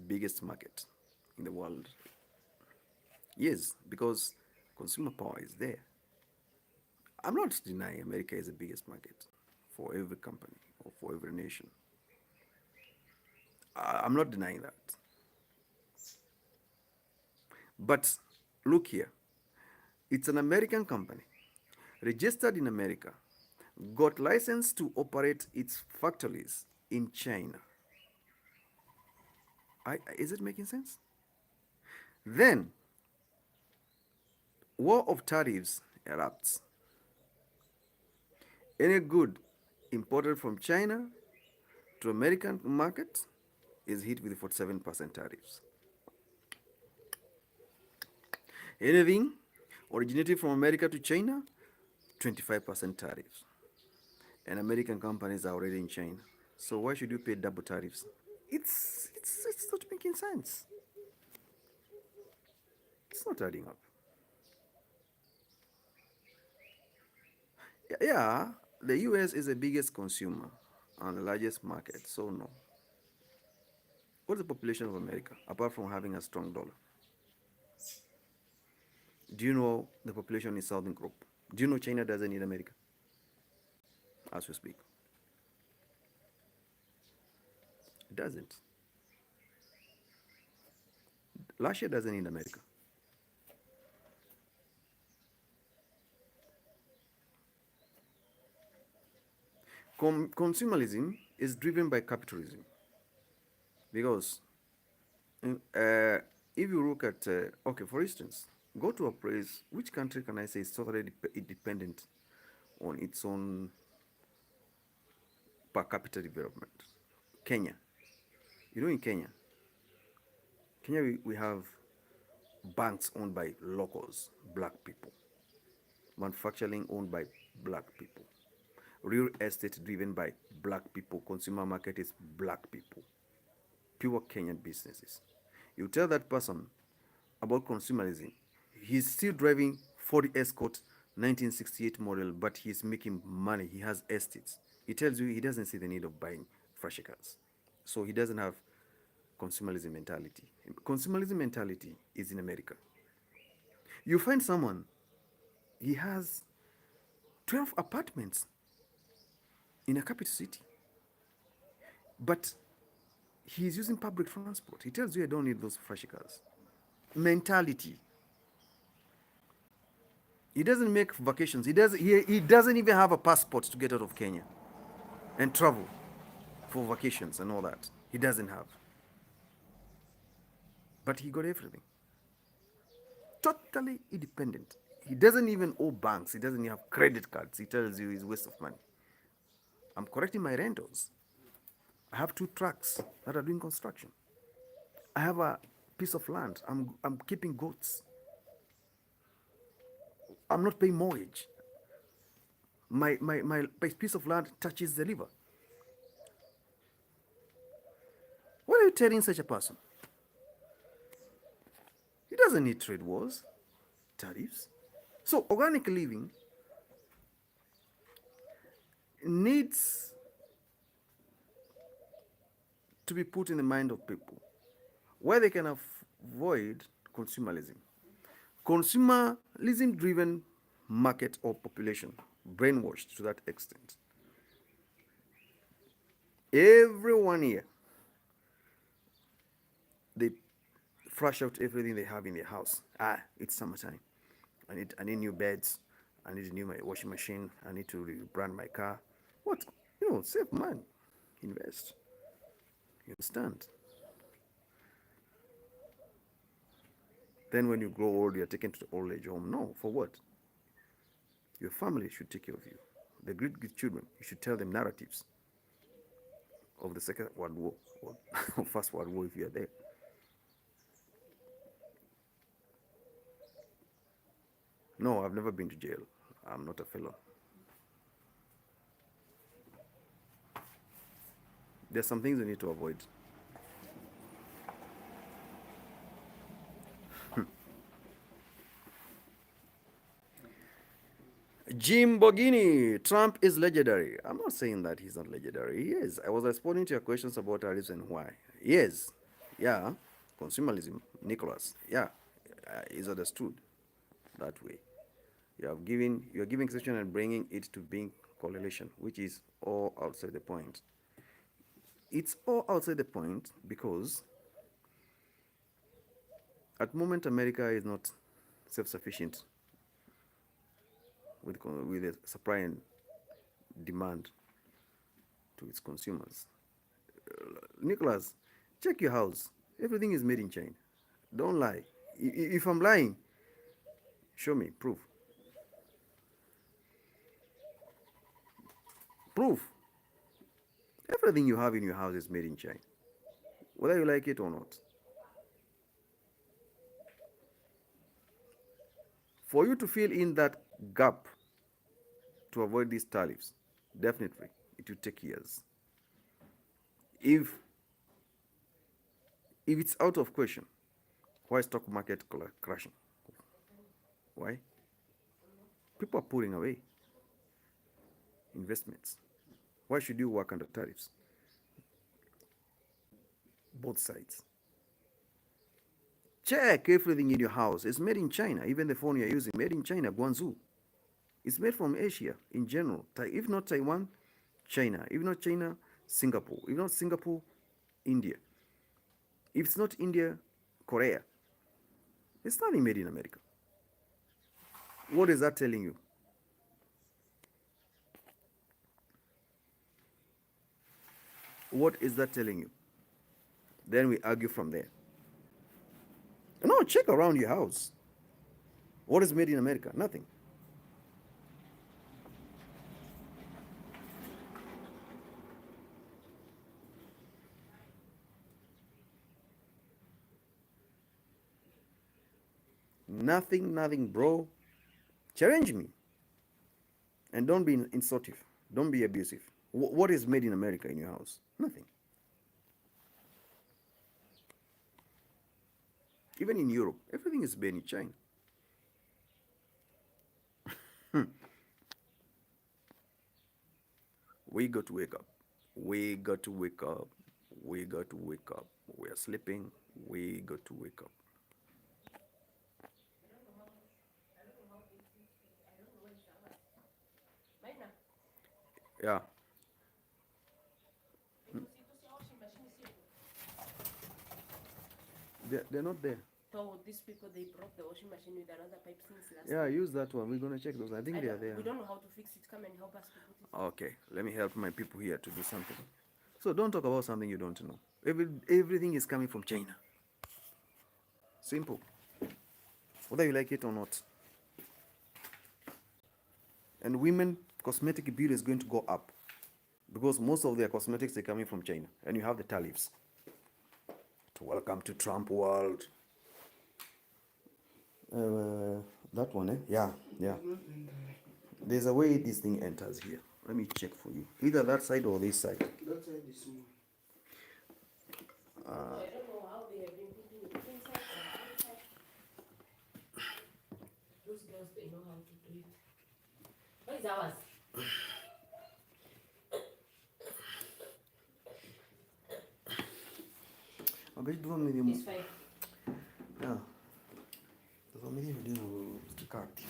biggest market in the world? Yes, because consumer power is there. I'm not denying America is the biggest market for every company or for every nation. I'm not denying that. But look here, it's an American company, registered in America, got license to operate its factories in China. Is it making sense? Then, war of tariffs erupts. Any good imported from China to American market is hit with 47% tariffs. Anything originated from America to China, 25% tariffs. And American companies are already in China. So why should you pay double tariffs? It's not making sense. It's not adding up. Yeah, the US is the biggest consumer and the largest market, so no. What's the population of America, apart from having a strong dollar? Do you know the population is Southern Group? Do you know China doesn't need America as we speak? It doesn't. Russia doesn't need America. Consumerism is driven by capitalism because if you look at, okay, for instance, go to a place, which country can I say is totally independent on its own per capita development? Kenya. You know, in Kenya, we have banks owned by locals, black people, manufacturing owned by black people, real estate driven by black people, consumer market is black people, pure Kenyan businesses. You tell that person about consumerism, he's still driving Ford Escort 1968 model, but he's making money. He has estates. He tells you he doesn't see the need of buying flashy cars. So he doesn't have consumerism mentality. Consumerism mentality is in America. You find someone, he has 12 apartments in a capital city, but he's using public transport. He tells you I don't need those flashy cars. Mentality. He doesn't make vacations. He doesn't even have a passport to get out of Kenya and travel for vacations and all that. He doesn't have. But he got everything. Totally independent. He doesn't even owe banks. He doesn't have credit cards. He tells you it's a waste of money. I'm correcting my rentals. I have 2 trucks that are doing construction. I have a piece of land. I'm keeping goats. I'm not paying mortgage. My piece of land touches the river. What are you telling such a person? He doesn't need trade wars, tariffs. So organic living needs to be put in the mind of people where they can avoid consumerism. Consumerism driven market or population, brainwashed to that extent. Everyone here, they flush out everything they have in their house. It's summertime. I need new beds. I need a new washing machine. I need to rebrand my car. What? Save money. Invest. You understand? Then when you grow old, you're taken to the old age home. No, for what? Your family should take care of you. The great children, you should tell them narratives of the Second World War or First World War if you're there. No, I've never been to jail. I'm not a felon. There's some things you need to avoid. Jim Bogini, Trump is legendary. I'm not saying that he's not legendary. He is. I was responding to your questions about tariffs and why. Yes, yeah, consumerism, Nicholas. Yeah, is understood that way. You're giving section and bringing it to being correlation, which is all outside the point. It's all outside the point because at the moment America is not self-sufficient with the supply and demand to its consumers. Nicholas, check your house. Everything is made in China. Don't lie. If I'm lying, show me proof. Proof. Everything you have in your house is made in China, whether you like it or not. For you to fill in that gap to avoid these tariffs, definitely it will take years. If it's out of question, why stock market crashing? Why? People are pulling away investments. Why should you work under tariffs? Both sides. Check everything in your house. It's made in China. Even the phone you're using, made in China, Guangzhou. It's made from Asia in general. If not Taiwan, China. If not China, Singapore. If not Singapore, India. If it's not India, Korea. It's not made in America. What is that telling you? What is that telling you? Then we argue from there. No, check around your house. What is made in America? Nothing. Nothing, bro. Challenge me. And don't be insultive. Don't be abusive. What is made in America in your house? Nothing. Even in Europe, everything is made in China. We got to wake up. We got to wake up. We got to wake up. We are sleeping. We got to wake up. Yeah. They're not there. So these people, they broke the washing machine with another pipe since last Yeah, night. use that one. We're gonna check those. I think they are there. We don't know how to fix it. Come and help us to put it. Okay, let me help my people here to do something. So don't talk about something you don't know. Everything is coming from China. Simple. Whether you like it or not. And women cosmetic beauty is going to go up because most of their cosmetics are coming from China, and you have the tariffs. Welcome to Trump world. That one, eh? Yeah. There's a way this thing enters here. Let me check for you. Either that side or this side. That side is small. I don't know how they have been putting it inside or outside. Those girls, they know how to do it. What is ours? It's fine. Yeah. The family video kikati.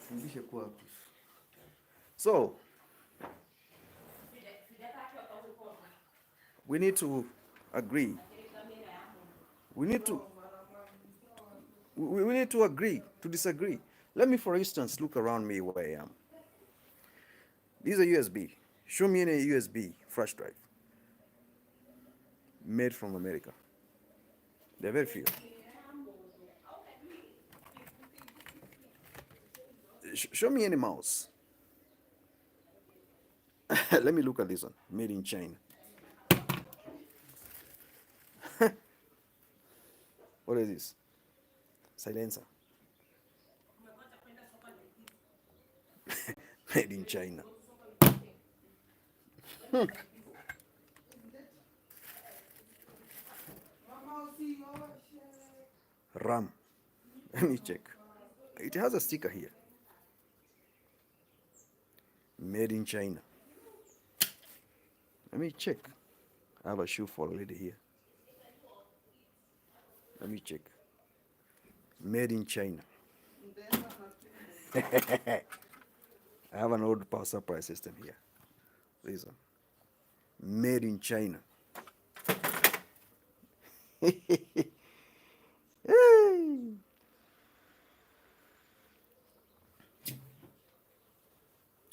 Fundishe kwa hapo. So, we need to agree. We need to agree to disagree. Let me, for instance, look around me where I am. These are USB. Show me any USB flash drive made from America. There are very few. Show me any mouse. Let me look at this one. Made in China. What is this? Silencer. Made in China. Ram. Let me check. It has a sticker here. Made in China. Let me check. I have a shoe for a lady here. Let me check. Made in China. I have an old power supply system here. This one. Made in China.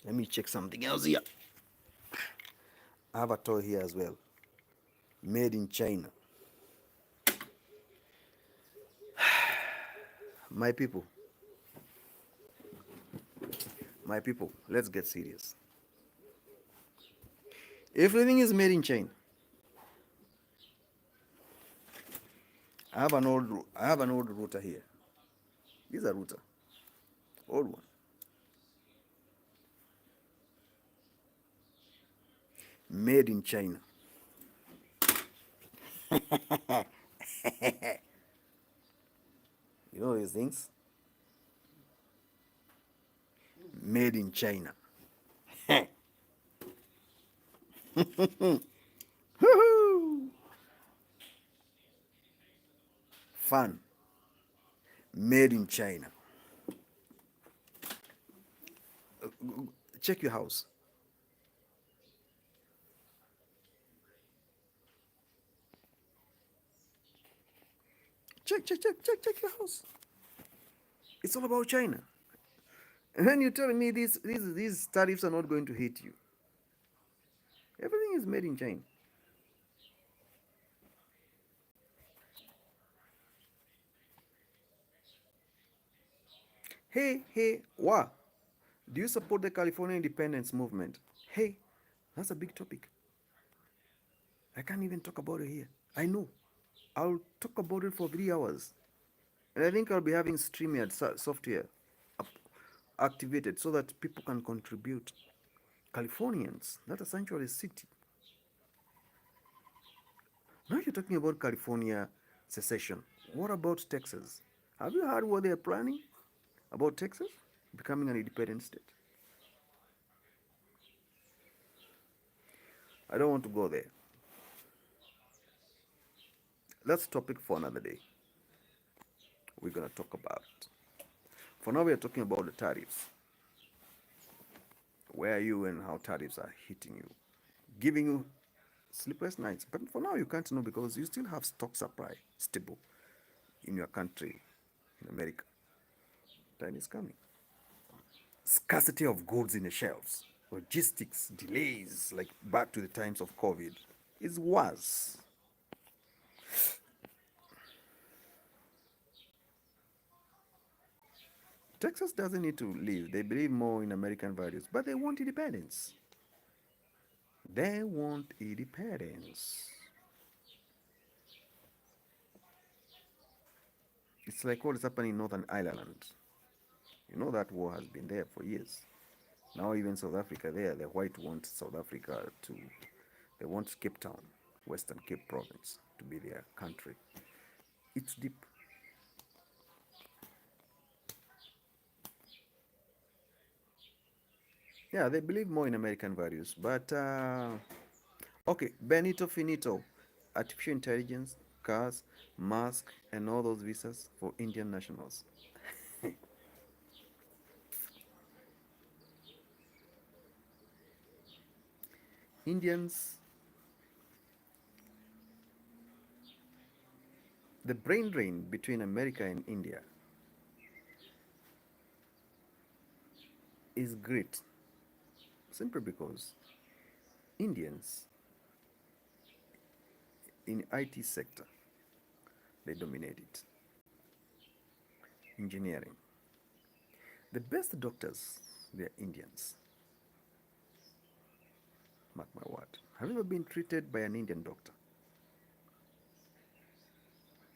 Let me check something else here. I have a toy here as well. Made in China. My people, let's get serious. Everything is made in China. I have an old router here. This is a router. Old one. Made in China. You know these things? Made in China. Fun. Made in China. Check your house. Check your house. It's all about China. And then you're telling me these tariffs are not going to hit you. Everything is made in China. Hey, what? Do you support the California independence movement? Hey, that's a big topic. I can't even talk about it here. I know. I'll talk about it for 3 hours. And I think I'll be having StreamYard software activated so that people can contribute. Californians, not a sanctuary city. Now you're talking about California secession. What about Texas? Have you heard what they're planning about Texas becoming an independent state? I don't want to go there. That's topic for another day. We're going to talk about it. For now, we are talking about the tariffs. Where are you and how tariffs are hitting you, giving you sleepless nights. But for now, you can't know because you still have stock supply stable in your country, in America. Time is coming. Scarcity of goods in the shelves, logistics, delays, like back to the times of COVID, is worse. Texas doesn't need to leave. They believe more in American values, but they want independence. They want independence. It's like what is happening in Northern Ireland. You know that war has been there for years. Now even South Africa there, the white want South Africa to, they want Cape Town, Western Cape Province, to be their country. It's deep. Yeah, they believe more in American values. But, okay, Benito Finito, artificial intelligence, cars, mask, and all those visas for Indian nationals. Indians, the brain drain between America and India is great, simply because Indians in IT sector, they dominate it. Engineering. The best doctors, they're Indians. Mark my word. Have you ever been treated by an Indian doctor?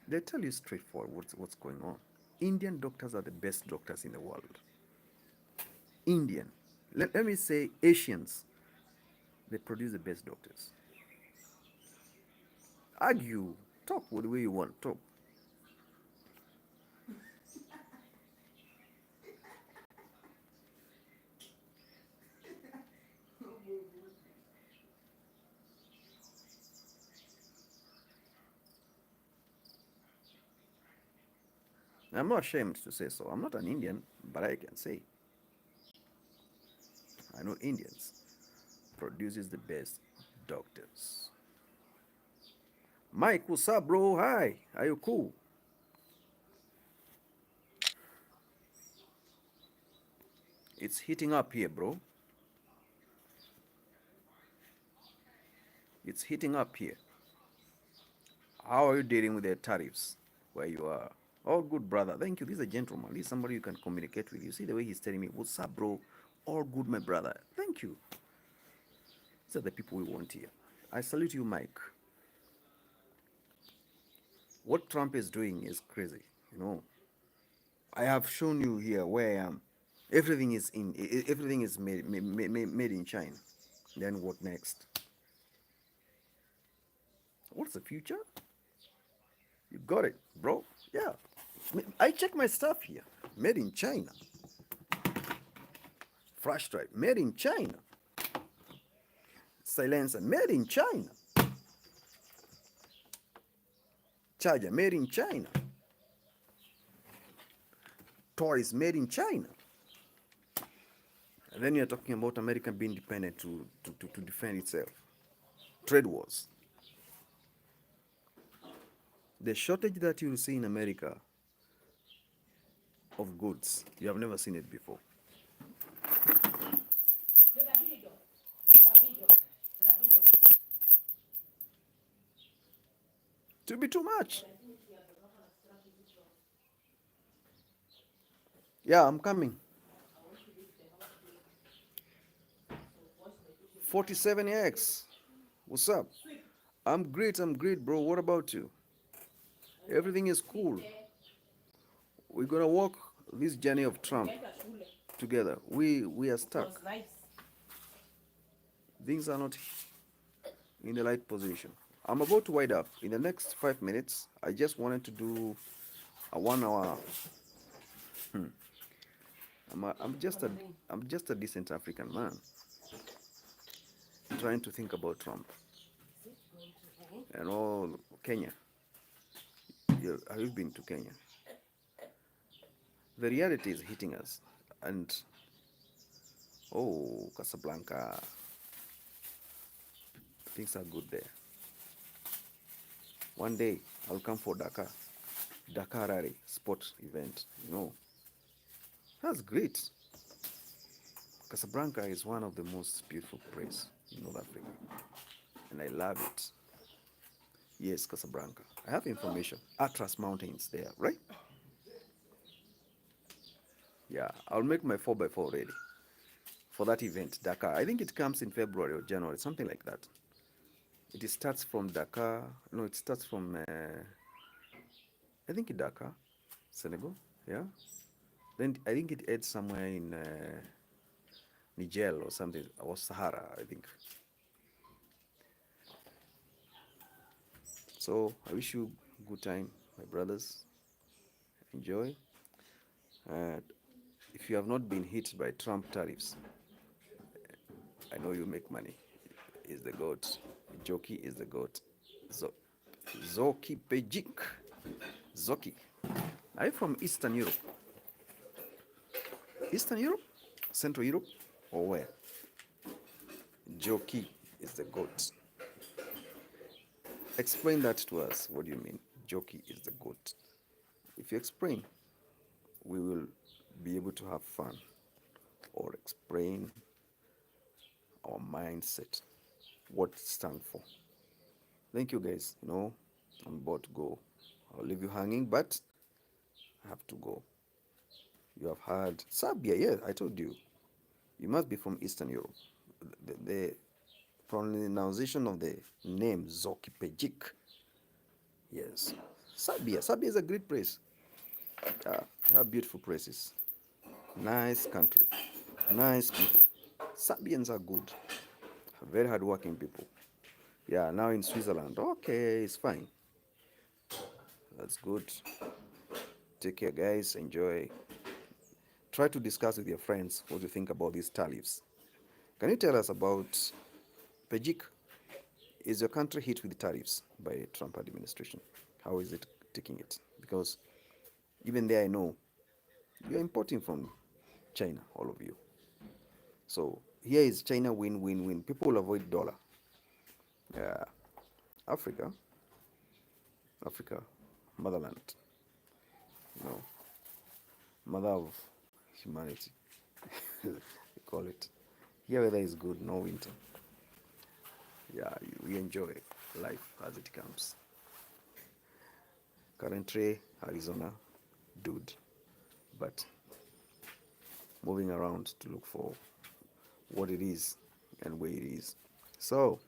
They tell you straightforward what's going on. Indian doctors are the best doctors in the world. Indian. Let me say Asians. They produce the best doctors. Argue. Talk the way you want. Talk. I'm not ashamed to say so. I'm not an Indian, but I can say I know Indians produces the best doctors. Mike, what's up, bro? Hi. Are you cool? It's heating up here, bro. It's heating up here. How are you dealing with the tariffs where you are? All good, brother. Thank you. This is a gentleman. This is somebody you can communicate with. You see the way he's telling me, what's up, bro? All good, my brother. Thank you. These are the people we want here. I salute you, Mike. What Trump is doing is crazy. You know, I have shown you here where I am. Everything is made in China. Then what next? What's the future? You got it, bro. Yeah. I check my stuff here. Made in China. Flash drive, made in China. Silencer, made in China. Charger, made in China. Toys, made in China. And then you're talking about America being dependent to defend itself. Trade wars. The shortage that you see in America of goods, you have never seen it before. To be too much. Yeah, I'm coming. 47X. What's up? I'm great, bro. What about you? Everything is cool. We're gonna walk this journey of Trump together. We are stuck. Things are not in the right position. I'm about to wind up. In the next 5 minutes, I just wanted to do a 1 hour. I'm just a decent African man trying to think about Trump and all Kenya. Have you been to Kenya? The reality is hitting us, and oh, Casablanca, things are good there. One day I'll come for Dakar Rally sport event. You know, that's great. Casablanca is one of the most beautiful places in North Africa, and I love it. Yes, Casablanca. I have information. Atlas Mountains there, right? Yeah, I'll make my 4x4 ready for that event, Dakar. I think it comes in February or January, something like that. It starts from Dakar. No, it starts from, I think Dakar, Senegal. Yeah. Then I think it ends somewhere in Niger or something, or Sahara, I think. So I wish you good time, my brothers. Enjoy. Uh, if you have not been hit by Trump tariffs, I know you make money. Is the goat. Joki is the goat. Zoki Pejik. Zoki. Are you from Eastern Europe? Eastern Europe? Central Europe? Or where? Joki is the goat. Explain that to us. What do you mean? Joki is the goat. If you explain, we will be able to have fun or explain our mindset, what it stands for. Thank you, guys. You know, I'm about to go. I'll leave you hanging, but I have to go. You have heard Serbia. Yeah, I told you. You must be from Eastern Europe. The pronunciation of the name Zoki Pejik. Yes. Serbia. Serbia is a great place. Have beautiful places, nice country, nice people. Serbians are good, very hardworking people. Yeah, now in Switzerland, okay, it's fine. That's good. Take care, guys. Enjoy. Try to discuss with your friends what you think about these tariffs. Can you tell us about Pejik? Is your country hit with tariffs by Trump administration? How is it taking it? Because even there, I know you're importing from China, all of you. So here is China win, win, win. People avoid dollar. Yeah, Africa, Africa, motherland. You know, mother of humanity. We call it. Here weather is good, no winter. Yeah, we enjoy life as it comes. Currently, Arizona, dude, but moving around to look for what it is and where it is. So,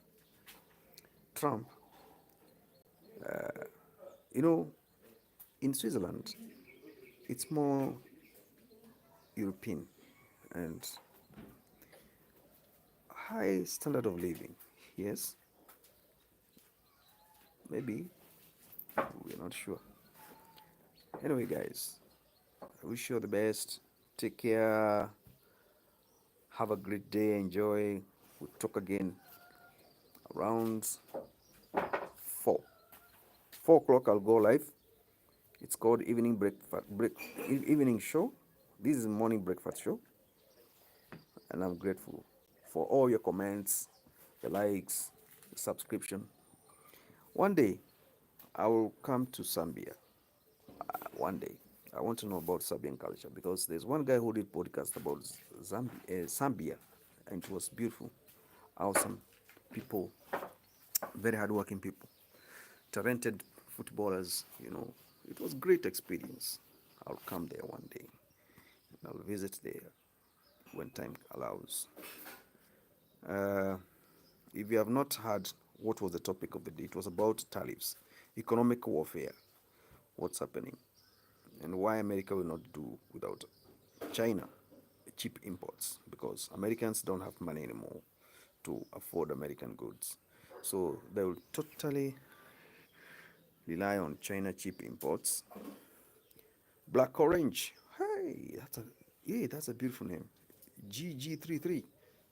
Trump, you know, in Switzerland, it's more European and high standard of living. Yes, maybe, we're not sure. Anyway, guys, I wish you all the best. Take care. Have a great day. Enjoy. We'll talk again around 4. 4 o'clock. I'll go live. It's called evening evening show. This is morning breakfast show, and I'm grateful for all your comments, your likes, your subscription. One day, I will come to Zambia. One day, I want to know about Serbian culture because there's one guy who did podcast about Zambia, and it was beautiful, awesome people, very hardworking people, talented footballers. It was great experience. I'll come there one day. I'll visit there when time allows. Uh, if you have not heard what was the topic of the day, it was about tariffs, economic warfare, what's happening, and why America will not do without China cheap imports, because Americans don't have money anymore to afford American goods. So they will totally rely on China cheap imports. Black Orange. Hey, that's a beautiful name. GG33.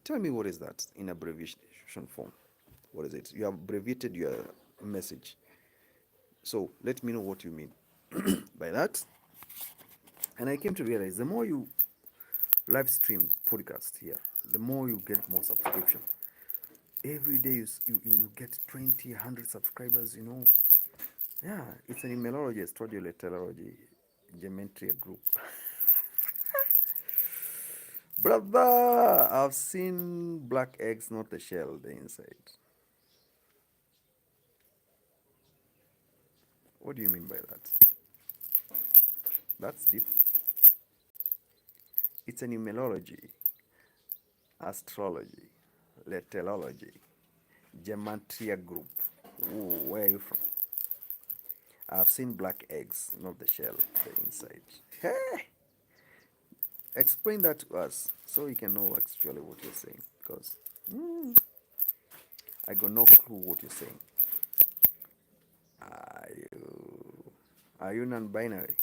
Tell me, what is that in abbreviation form? What is it? You have abbreviated your message. So let me know what you mean by that. And I came to realize the more you live stream podcast here, the more you get more subscription. Every day you get 20, 100 subscribers. Yeah, it's an immunology, astrology, geometry group. Brother, I've seen black eggs, not the shell, the inside. What do you mean by that? That's deep. It's an immunology, astrology, letterology, gematria group. Ooh, where are you from? I've seen black eggs, not the shell, the inside. Hey! Explain that to us so we can know actually what you're saying. Because I got no clue what you're saying. Are you non-binary?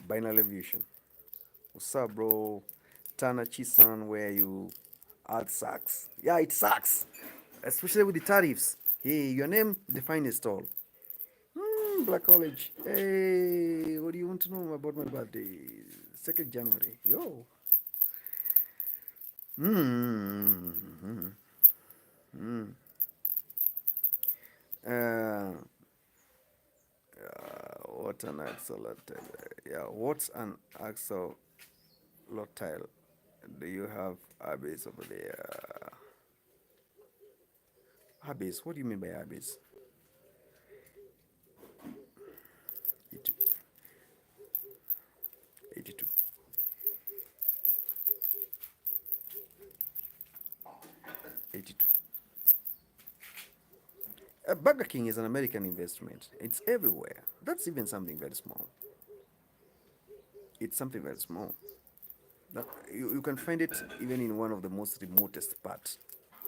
Binary vision. What's up, bro? Tana Chisan, where you add sucks. Yeah, it sucks. Especially with the tariffs. Hey, your name define it all. Black College. Hey, what do you want to know about my birthday? 2nd January. Yo. Uh, what an axolotl. Yeah, what's an axolotl? Do you have abyss over there? Abyss? What do you mean by abyss? 82. 82. 82. Burger King is an American investment. It's everywhere. That's even something very small. It's something very small. That, you can find it even in one of the most remotest parts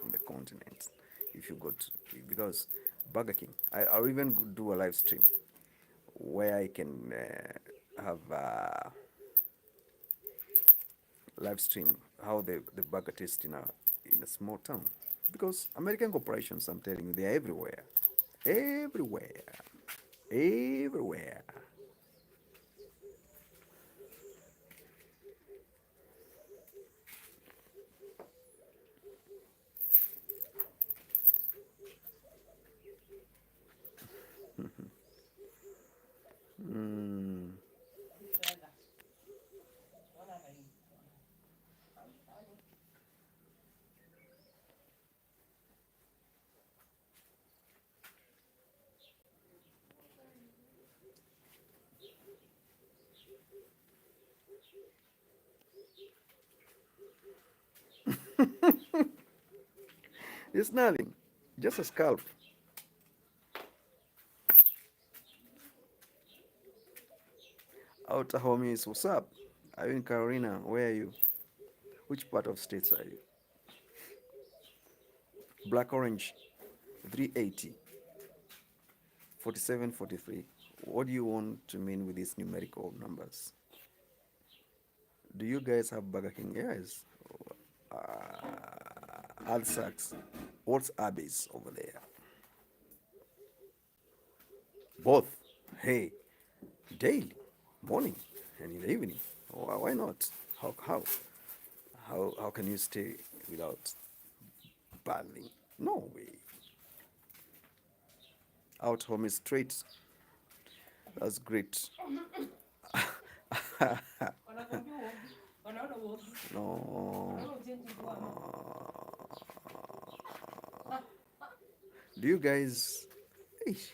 in the continent if you go to, because Burger King, I'll even do a live stream where I can have live stream how the burger tastes in a small town. Because American corporations, I'm telling you, they're everywhere. Everywhere. Everywhere. Mm. It's nothing. Just a scalp. Outer homies, what's up? Are you in Carolina? Where are you? Which part of states are you? Black Orange, 380, 47, 43. What do you want to mean with these numerical numbers? Do you guys have Burger King? Yes. Alsax. What's Abby's over there? Both. Hey, daily, morning and in the evening. Why not? How? How can you stay without bathing? No way. Out home is straight. That's great. No. Do you guys?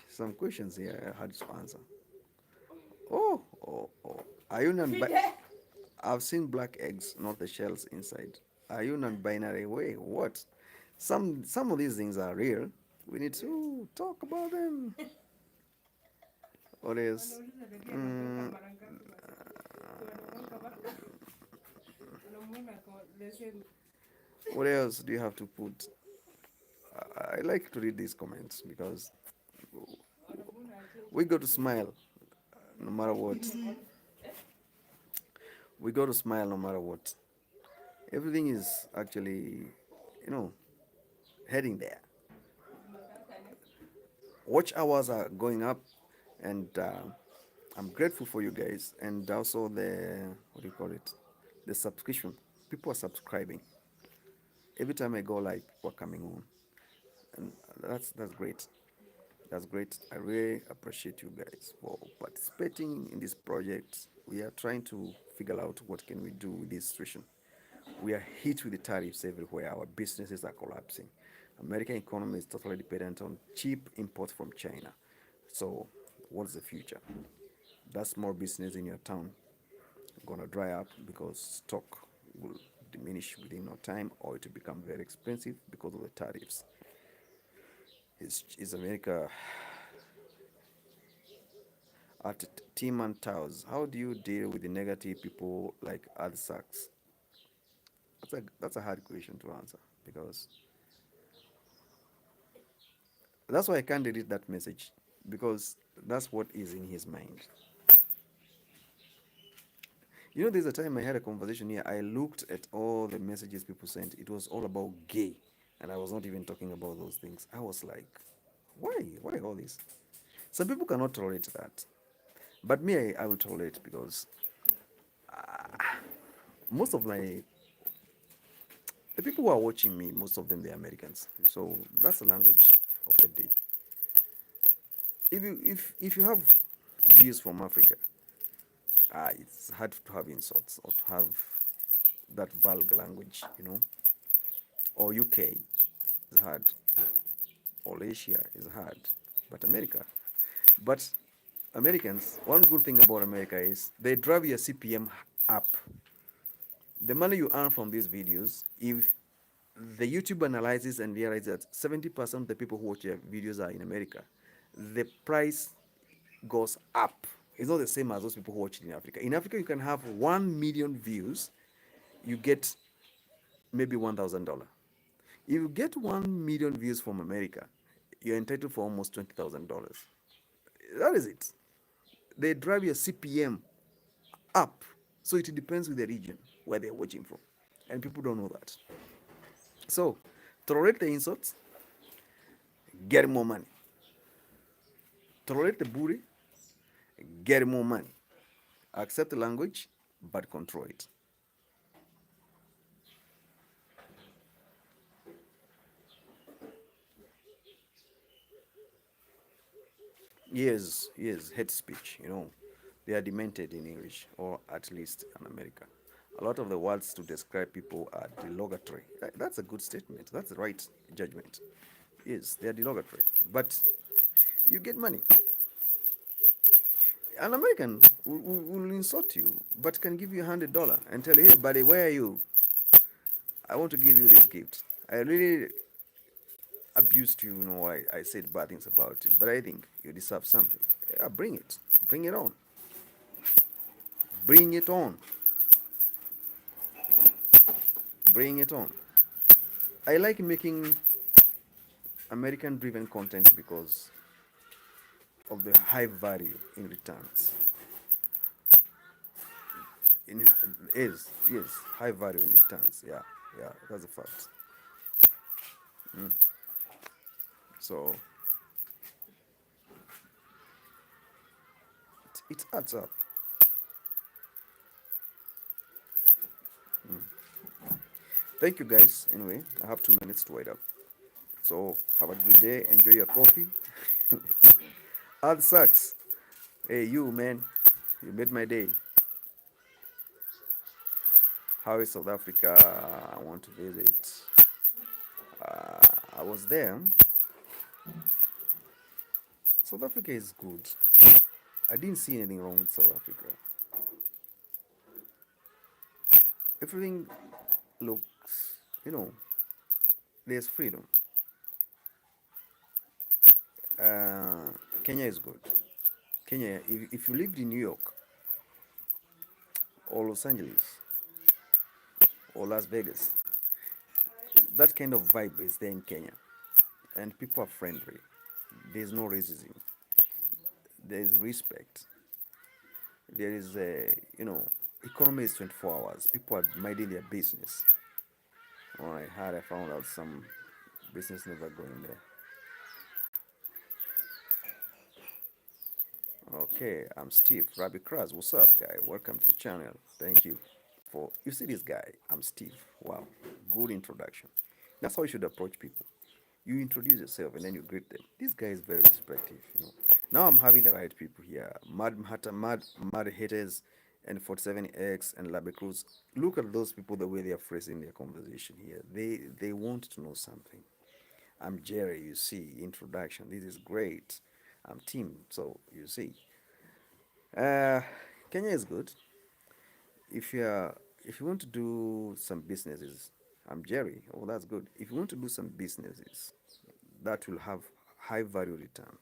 Some questions here I had to answer. Oh. Are you non? I've seen black eggs, not the shells inside. Are you non-binary? Wait, what? Some of these things are real. We need to talk about them. What is? Mm, what else do you have to put? I like to read these comments because we go to smile no matter what. We go to smile no matter what. Everything is actually, you know, heading there. Watch hours are going up, and I'm grateful for you guys, and also the what do you call it, the subscription. People are subscribing every time I go live. People are coming on, and that's great. That's great. I really appreciate you guys for participating in this project. We are trying to figure out what can we do with this situation. We are hit with the tariffs everywhere. Our businesses are collapsing. American economy is totally dependent on cheap imports from China. So, what's the future? That small business in your town gonna dry up because stock will diminish within no time, or it will become very expensive because of the tariffs. Is America at Team and Towers? How do you deal with the negative people like AdSax? That's a hard question to answer because that's why I can't delete that message because that's what is in his mind. You know, there's a time I had a conversation here. I looked at all the messages people sent. It was all about gay, and I was not even talking about those things. I was like, why? Why all this? Some people cannot tolerate that, but me, I will tolerate because most of the people who are watching me, most of them they're Americans. So that's the language of the day. If you have views from Africa, it's hard to have insults or to have that vulgar language, or UK is hard, or Asia is hard, but but Americans, one good thing about America is they drive your CPM up. The money you earn from these videos, if the YouTube analyzes and realizes that 70% of the people who watch your videos are in America, the price goes up It's not the same as those people who watch it in Africa. In Africa, you can have 1 million views, you get maybe $1,000. If you get 1 million views from America, you're entitled for almost $20,000. That is it. They drive your CPM up. So it depends with the region where they're watching from. And people don't know that. So tolerate the insults, get more money. Tolerate the bully, get more money. Accept the language, but control it. Yes, yes, hate speech, they are demented in English, or at least in America. A lot of the words to describe people are derogatory. That's a good statement. That's the right judgment. Yes, they are derogatory. But you get money. An American will insult you, but can give you $100 and tell you, hey, buddy, where are you? I want to give you this gift. I really abused you, I said bad things about you, but I think you deserve something. Yeah, bring it. Bring it on. Bring it on. Bring it on. I like making American driven content because of the high value in returns. In is yes, high value in returns. Yeah, yeah, that's a fact. So it adds up. Thank you guys. Anyway, I have 2 minutes to wait up. So have a good day. Enjoy your coffee. Add sucks. Hey, you man, you made my day. How is South Africa? I want to visit. I was there. South Africa is good. I didn't see anything wrong with South Africa. Everything looks, there's freedom. Kenya is good. Kenya, if you lived in New York or Los Angeles or Las Vegas, that kind of vibe is there in Kenya. And people are friendly. There's no racism. There's respect. There is economy is 24 hours. People are minding their business. When I found out some business never going there. Okay, I'm Steve, Rabbi Kraz. What's up, guy? Welcome to the channel. Thank you for, you see this guy, I'm Steve. Wow, good introduction. That's how you should approach people. You introduce yourself and then you greet them. This guy is very respectful. Now I'm having the right people here. Mad haters and 47X and Labe Cruz. Look at those people, the way they are phrasing their conversation here. They want to know something. I'm Jerry, you see, introduction. This is great. I'm Tim, so you see. Kenya is good. If you want to do some businesses, I'm Jerry. Oh, that's good. If you want to do some businesses that will have high value return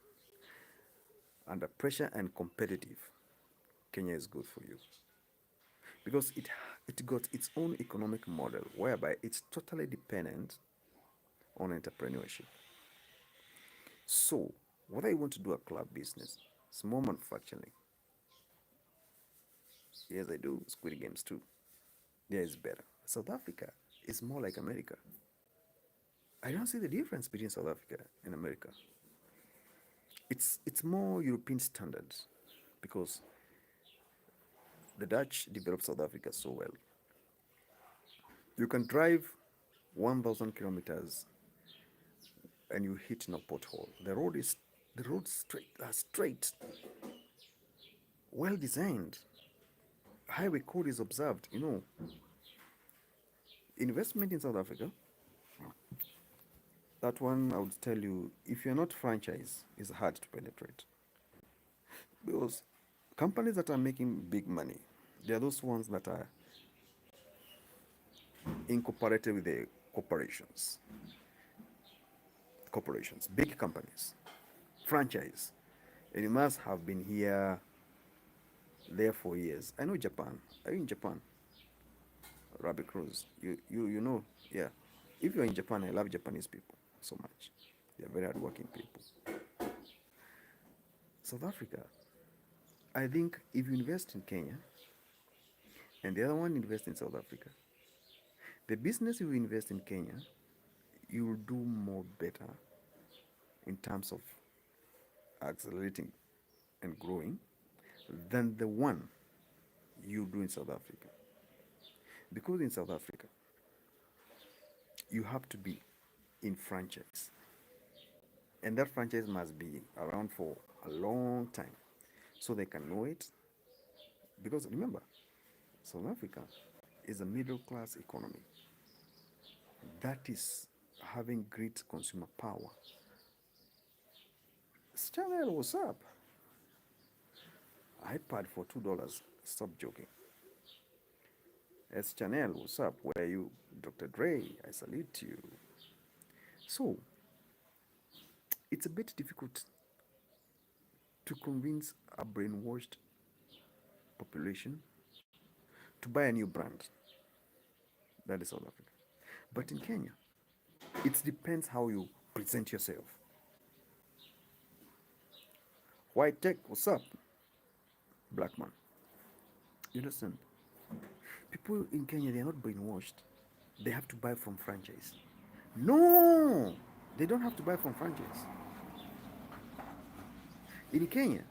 under pressure and competitive, Kenya is good for you because it got its own economic model whereby it's totally dependent on entrepreneurship. So whether you want to do a club business, small manufacturing, yes I do, Squid Games too, there is better. South Africa is more like America. I don't see the difference between South Africa and America. It's more European standards because the Dutch developed South Africa so well. You can drive 1,000 kilometers and you hit no pothole. The road straight, well designed. Highway code is observed. Investment in South Africa. That one I would tell you, if you're not franchise, is hard to penetrate because companies that are making big money, they are those ones that are incorporated with the corporations, big companies, franchise, and you must have been here there for years. I know Japan. Are you in Japan? Rabbit Cruz. You know, yeah. If you're in Japan, I love Japanese people so much. They're very hardworking people. South Africa, I think if you invest in Kenya and the other one invest in South Africa, the business you invest in Kenya, you will do more better in terms of accelerating and growing than the one you do in South Africa. Because in South Africa, you have to be in franchise. And that franchise must be around for a long time so they can know it. Because remember, South Africa is a middle class economy that is having great consumer power. Chanel, what's up? iPad for $2. Stop joking. S Chanel, what's up? Where are you? Dr. Dre, I salute you. So, it's a bit difficult to convince a brainwashed population to buy a new brand. That is South Africa. But in Kenya, it depends how you present yourself. White tech, what's up? Black man. You understand? People in Kenya, they are not brainwashed. They have to buy from franchise. No, they don't have to buy from franchise. In Kenya,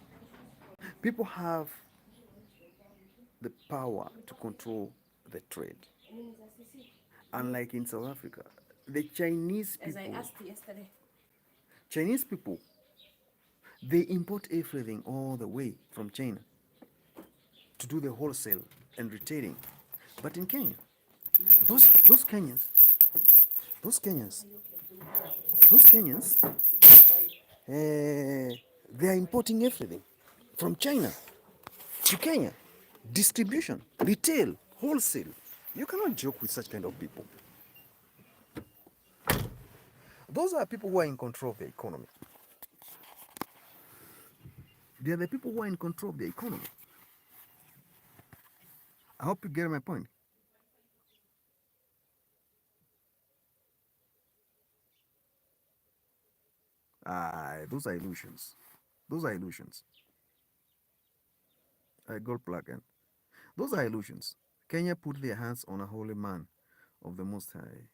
people have the power to control the trade. Unlike in South Africa, the Chinese people, As I asked yesterday. Chinese people, they import everything all the way from China to do the wholesale and retailing. But in Kenya, those Kenyans, those Kenyans, those Kenyans, they are importing everything from China to Kenya. Distribution, retail, wholesale. You cannot joke with such kind of people. Those are people who are in control of the economy. They are the people who are in control of the economy. I hope you get my point. Those are illusions. Those are illusions. I got plug-in. Those are illusions. Kenya put their hands on a holy man of the Most High.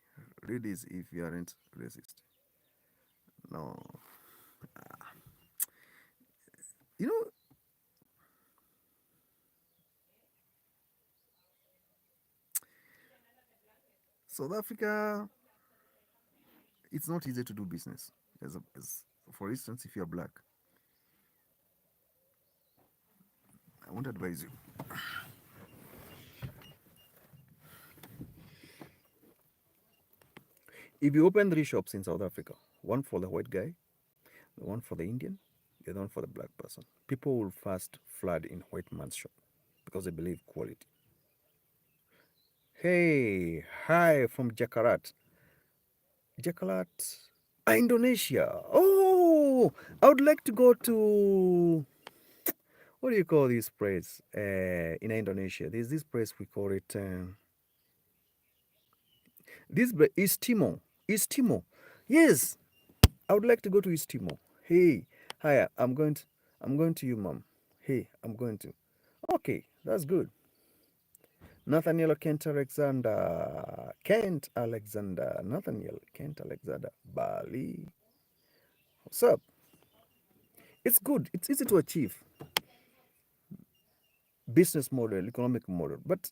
Read this if you aren't racist. No. You know, South Africa, it's not easy to do business. For instance, if you're black, I won't advise you. If you open 3 shops in South Africa, one for the white guy, one for the Indian, the other one for the black person, people will first flood in white man's shop because they believe quality. Hey, hi from Jakarta. Jakarta, Indonesia. Oh, I would like to go to, what do you call this place in Indonesia? There's this place we call it East Timor. East Timor. Yes, I would like to go to East Timor. Hey, hi, I'm going to you, mom. Hey, I'm going to. Okay, that's good. Nathaniel Nathaniel Kent Alexander, Bali. What's up? It's good. It's easy to achieve. Business model, economic model. But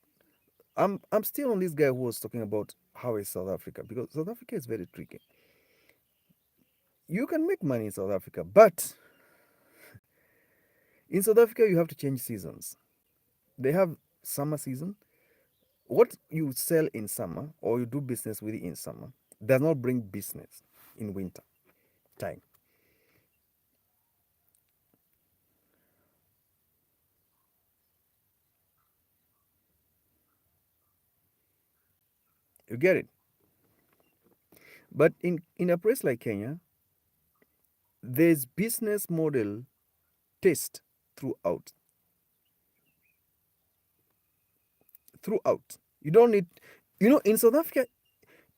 I'm still on this guy who was talking about how is South Africa, because South Africa is very tricky. You can make money in South Africa, but in South Africa you have to change seasons. They have summer season. What you sell in summer or you do business with in summer does not bring business in winter time. You get it? But in a place like Kenya, there's business model test throughout. throughout. You don't need, in South Africa,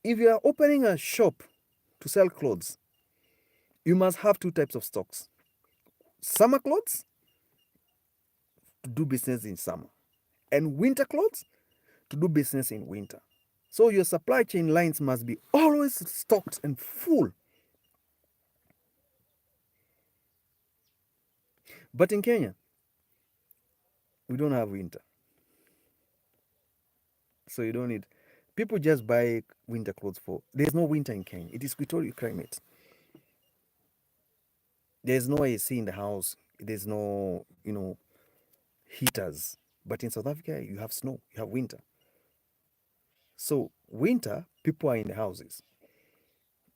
if you are opening a shop to sell clothes, you must have two types of stocks: summer clothes to do business in summer, and winter clothes to do business in winter. So your supply chain lines must be always stocked and full. But in Kenya, we don't have winter. So you don't need, people just buy winter clothes for, there's no winter in Kenya. It is equatorial climate. There's no AC in the house. There's no, heaters. But in South Africa, you have snow, you have winter. So winter, people are in the houses.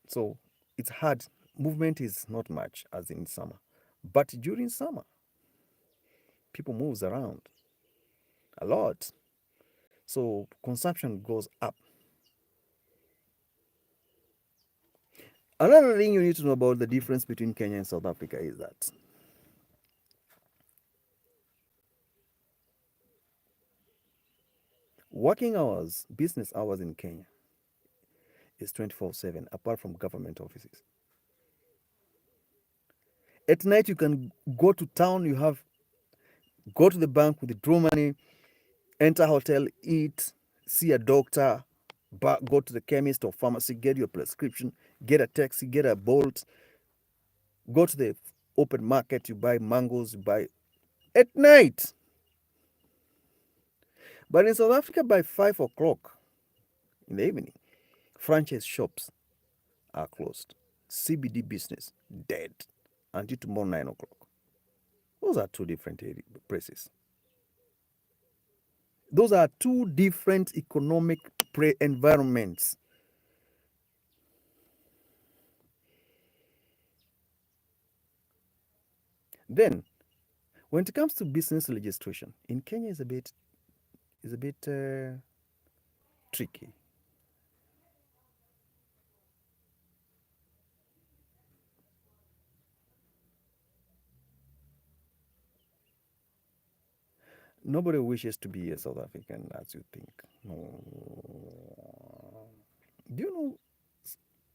So it's hard. Movement is not much as in summer. But during summer, people moves around a lot. So consumption goes up. Another thing you need to know about the difference between Kenya and South Africa is that working hours, business hours in Kenya is 24/7, apart from government offices. At night, you can go to town, go to the bank, withdraw money, enter a hotel, eat, see a doctor, go to the chemist or pharmacy, get your prescription, get a taxi, get a Bolt, go to the open market, you buy mangoes, you buy at night. But in South Africa, by 5 o'clock in the evening, franchise shops are closed. CBD business dead until tomorrow 9 o'clock. Those are two different places. Those are two different economic environments. Then, when it comes to business registration, in Kenya is a bit tricky. Nobody wishes to be a South African as you think. No. Do you know?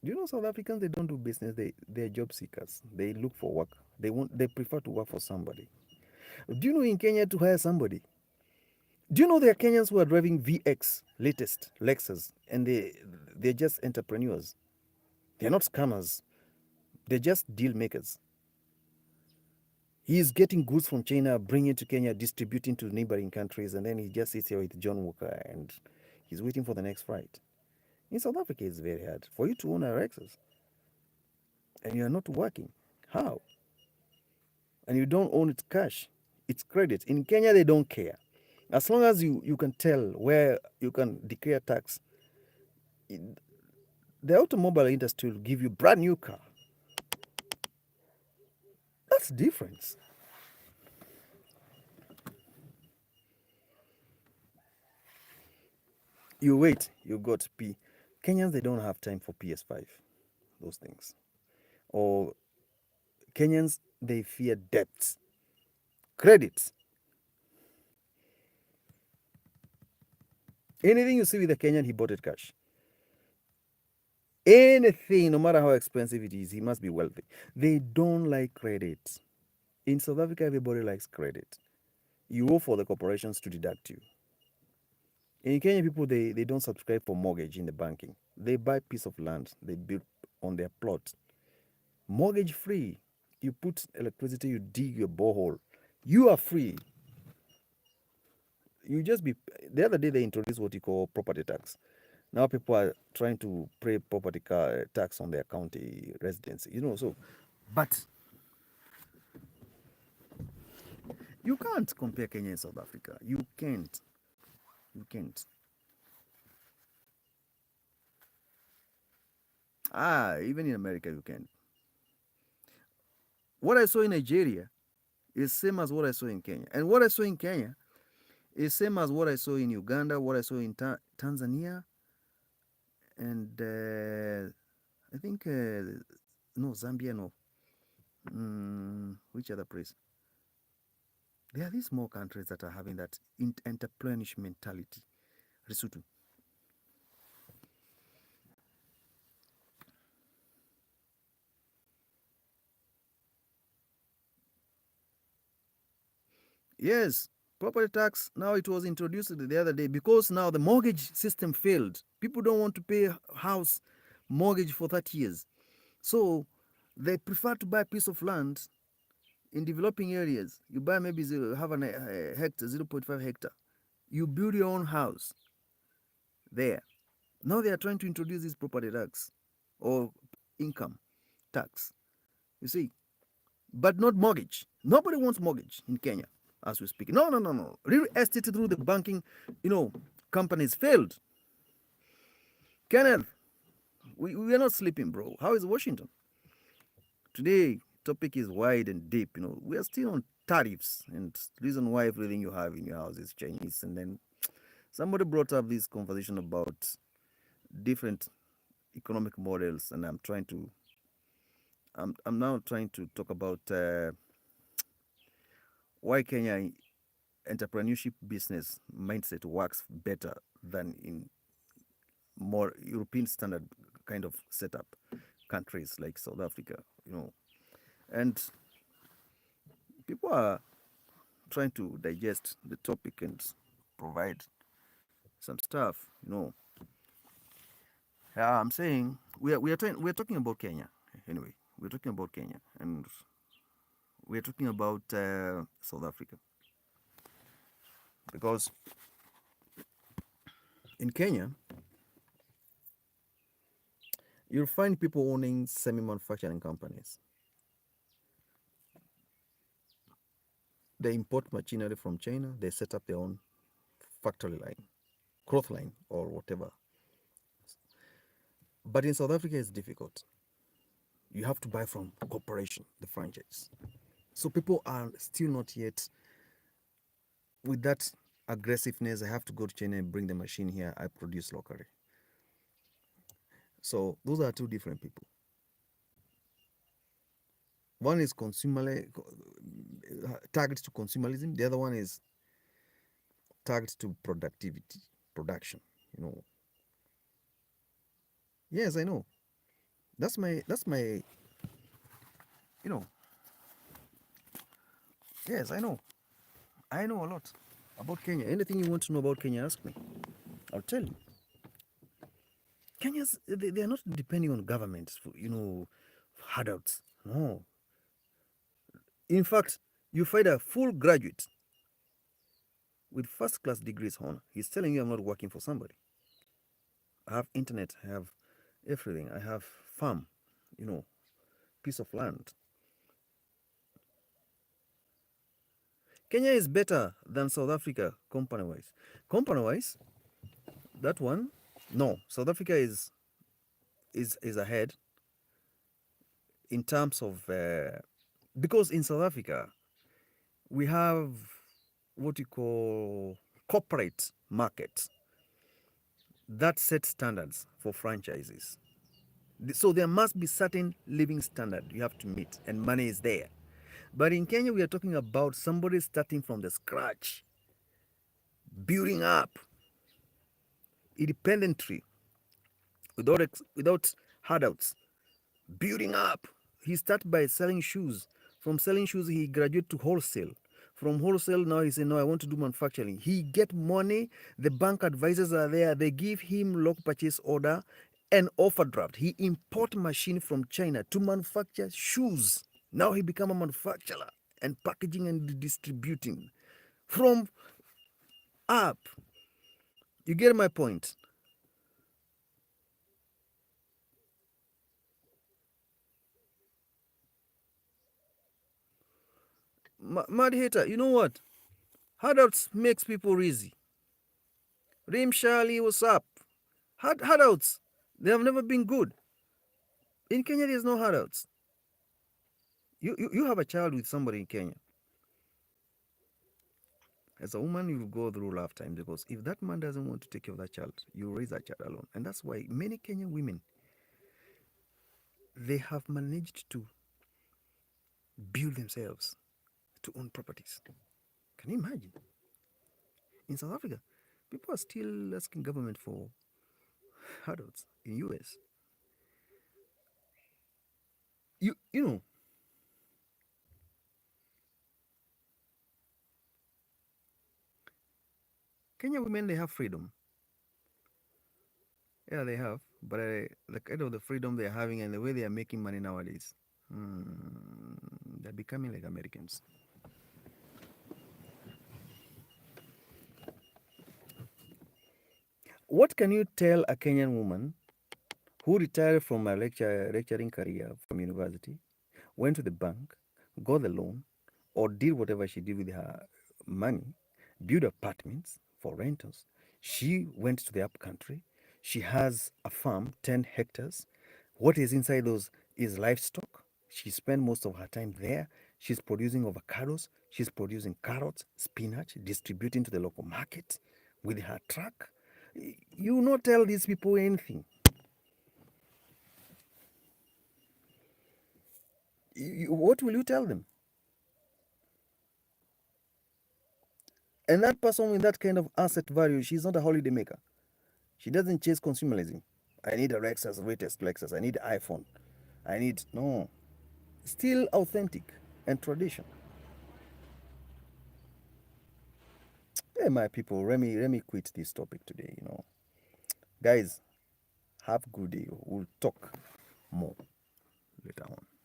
Do you know South Africans? They don't do business. They're job seekers. They look for work. They prefer to work for somebody. Do you know in Kenya to hire somebody? Do you know there are Kenyans who are driving VX, latest Lexus, and they're just entrepreneurs. They're not scammers. They're just deal makers. He's getting goods from China, bringing to Kenya, distributing to neighboring countries, and then he just sits here with John Walker and he's waiting for the next flight. In South Africa, it's very hard for you to own a Lexus and you're not working. How? And you don't own it cash. It's credit. In Kenya, they don't care. As long as you can tell where you can declare tax, the automobile industry will give you brand new car. That's the difference. You wait, you got P. Kenyans, they don't have time for PS5, those things. Or Kenyans, they fear debts, credits. Anything you see with a Kenyan, he bought it cash. Anything, no matter how expensive it is, he must be wealthy. They don't like credit. In South Africa, everybody likes credit. You owe for the corporations to deduct you. In Kenya, people, they don't subscribe for mortgage in the banking. They buy piece of land, they build on their plot. Mortgage free. You put electricity, you dig your borehole. You are free. You just be. The other day, they introduced what you call property tax. Now people are trying to pay property tax on their county residency. So, but you can't compare Kenya and South Africa. You can't. You can't. Even in America, you can't. What I saw in Nigeria is same as what I saw in Kenya. And what I saw in Kenya is same as what I saw in Uganda, what I saw in Tanzania, and I think, no, Zambia, no. Which other place? There are these small countries that are having that entrepreneurial mentality. Lesotho. Yes, property tax, now it was introduced the other day because now the mortgage system failed. People don't want to pay house mortgage for 30 years. So they prefer to buy a piece of land in developing areas. You buy maybe have a hectare, 0.5 hectare. You build your own house there. Now they are trying to introduce this property tax or income tax. You see, but not mortgage. Nobody wants mortgage in Kenya as we speak. No, no, no, no. Real estate through the banking, companies failed. Kenneth, we are not sleeping, bro. How is Washington? Today, topic is wide and deep. We are still on tariffs, and the reason why everything you have in your house is Chinese. And then somebody brought up this conversation about different economic models, and I'm now trying to talk about why Kenya entrepreneurship business mindset works better than in more European standard kind of setup countries like South Africa. And people are trying to digest the topic and provide some stuff. I'm saying we're talking about Kenya anyway. We're talking about Kenya, and we're talking about South Africa, because in Kenya you'll find people owning semi-manufacturing companies. They import machinery from China. They set up their own factory line, cloth line, or whatever. But in South Africa, it's difficult. You have to buy from corporation, the franchise. So people are still not yet with that aggressiveness. I have to go to China and bring the machine here. I produce locally. So those are two different people. One is targets to consumerism. The other one is targets to productivity, production. Yes, I know. That's my. You know. Yes, I know. I know a lot about Kenya. Anything you want to know about Kenya, ask me. I'll tell you. Kenyans, they are not depending on governments for, handouts. No. In fact, you find a full graduate with first class degrees on. He's telling you I'm not working for somebody. I have internet, I have everything. I have farm, piece of land. Kenya is better than South Africa company wise. Company wise, that one, no. South Africa is ahead in terms of because in South Africa we have what you call corporate markets that set standards for franchises. So there must be certain living standard you have to meet, and money is there. But in Kenya, we are talking about somebody starting from the scratch, building up independently, without handouts, building up. He started by selling shoes. From selling shoes, he graduated to wholesale. From wholesale, now he said, no, I want to do manufacturing. He get money. The bank advisors are there. They give him local purchase order and overdraft. He import machine from China to manufacture shoes. Now he become a manufacturer and packaging and distributing from up. You get my point? Mad hater, you know what? Handouts makes people easy. Rim Shali, what's up? Handouts, they have never been good. In Kenya, there's no handouts. You have a child with somebody in Kenya. As a woman, you will go through rough time, because if that man doesn't want to take care of that child, you raise that child alone. And that's why many Kenyan women, they have managed to build themselves to own properties. Can you imagine? In South Africa, People are still asking government for adults in US. You know, Kenya women, they have freedom. Yeah, they have, but the kind of the freedom they're having and the way they are making money nowadays, they're becoming like Americans. What can you tell a Kenyan woman who retired from a lecturing career from university, went to the bank, got the loan, or did whatever she did with her money, built apartments for rentals? She went to the up country. She has a farm, 10 hectares. What is inside those is livestock. She spent most of her time there. She's producing avocados. She's producing carrots, spinach, distributing to the local market with her truck. You will not tell these people anything. What will you tell them? And that person with that kind of asset value, she's not a holiday maker. She doesn't chase consumerism. I need a Lexus, latest Lexus. I need iPhone. I need no. Still authentic and tradition. Hey, my people, let me quit this topic today. Guys, have a good day. We'll talk more later on.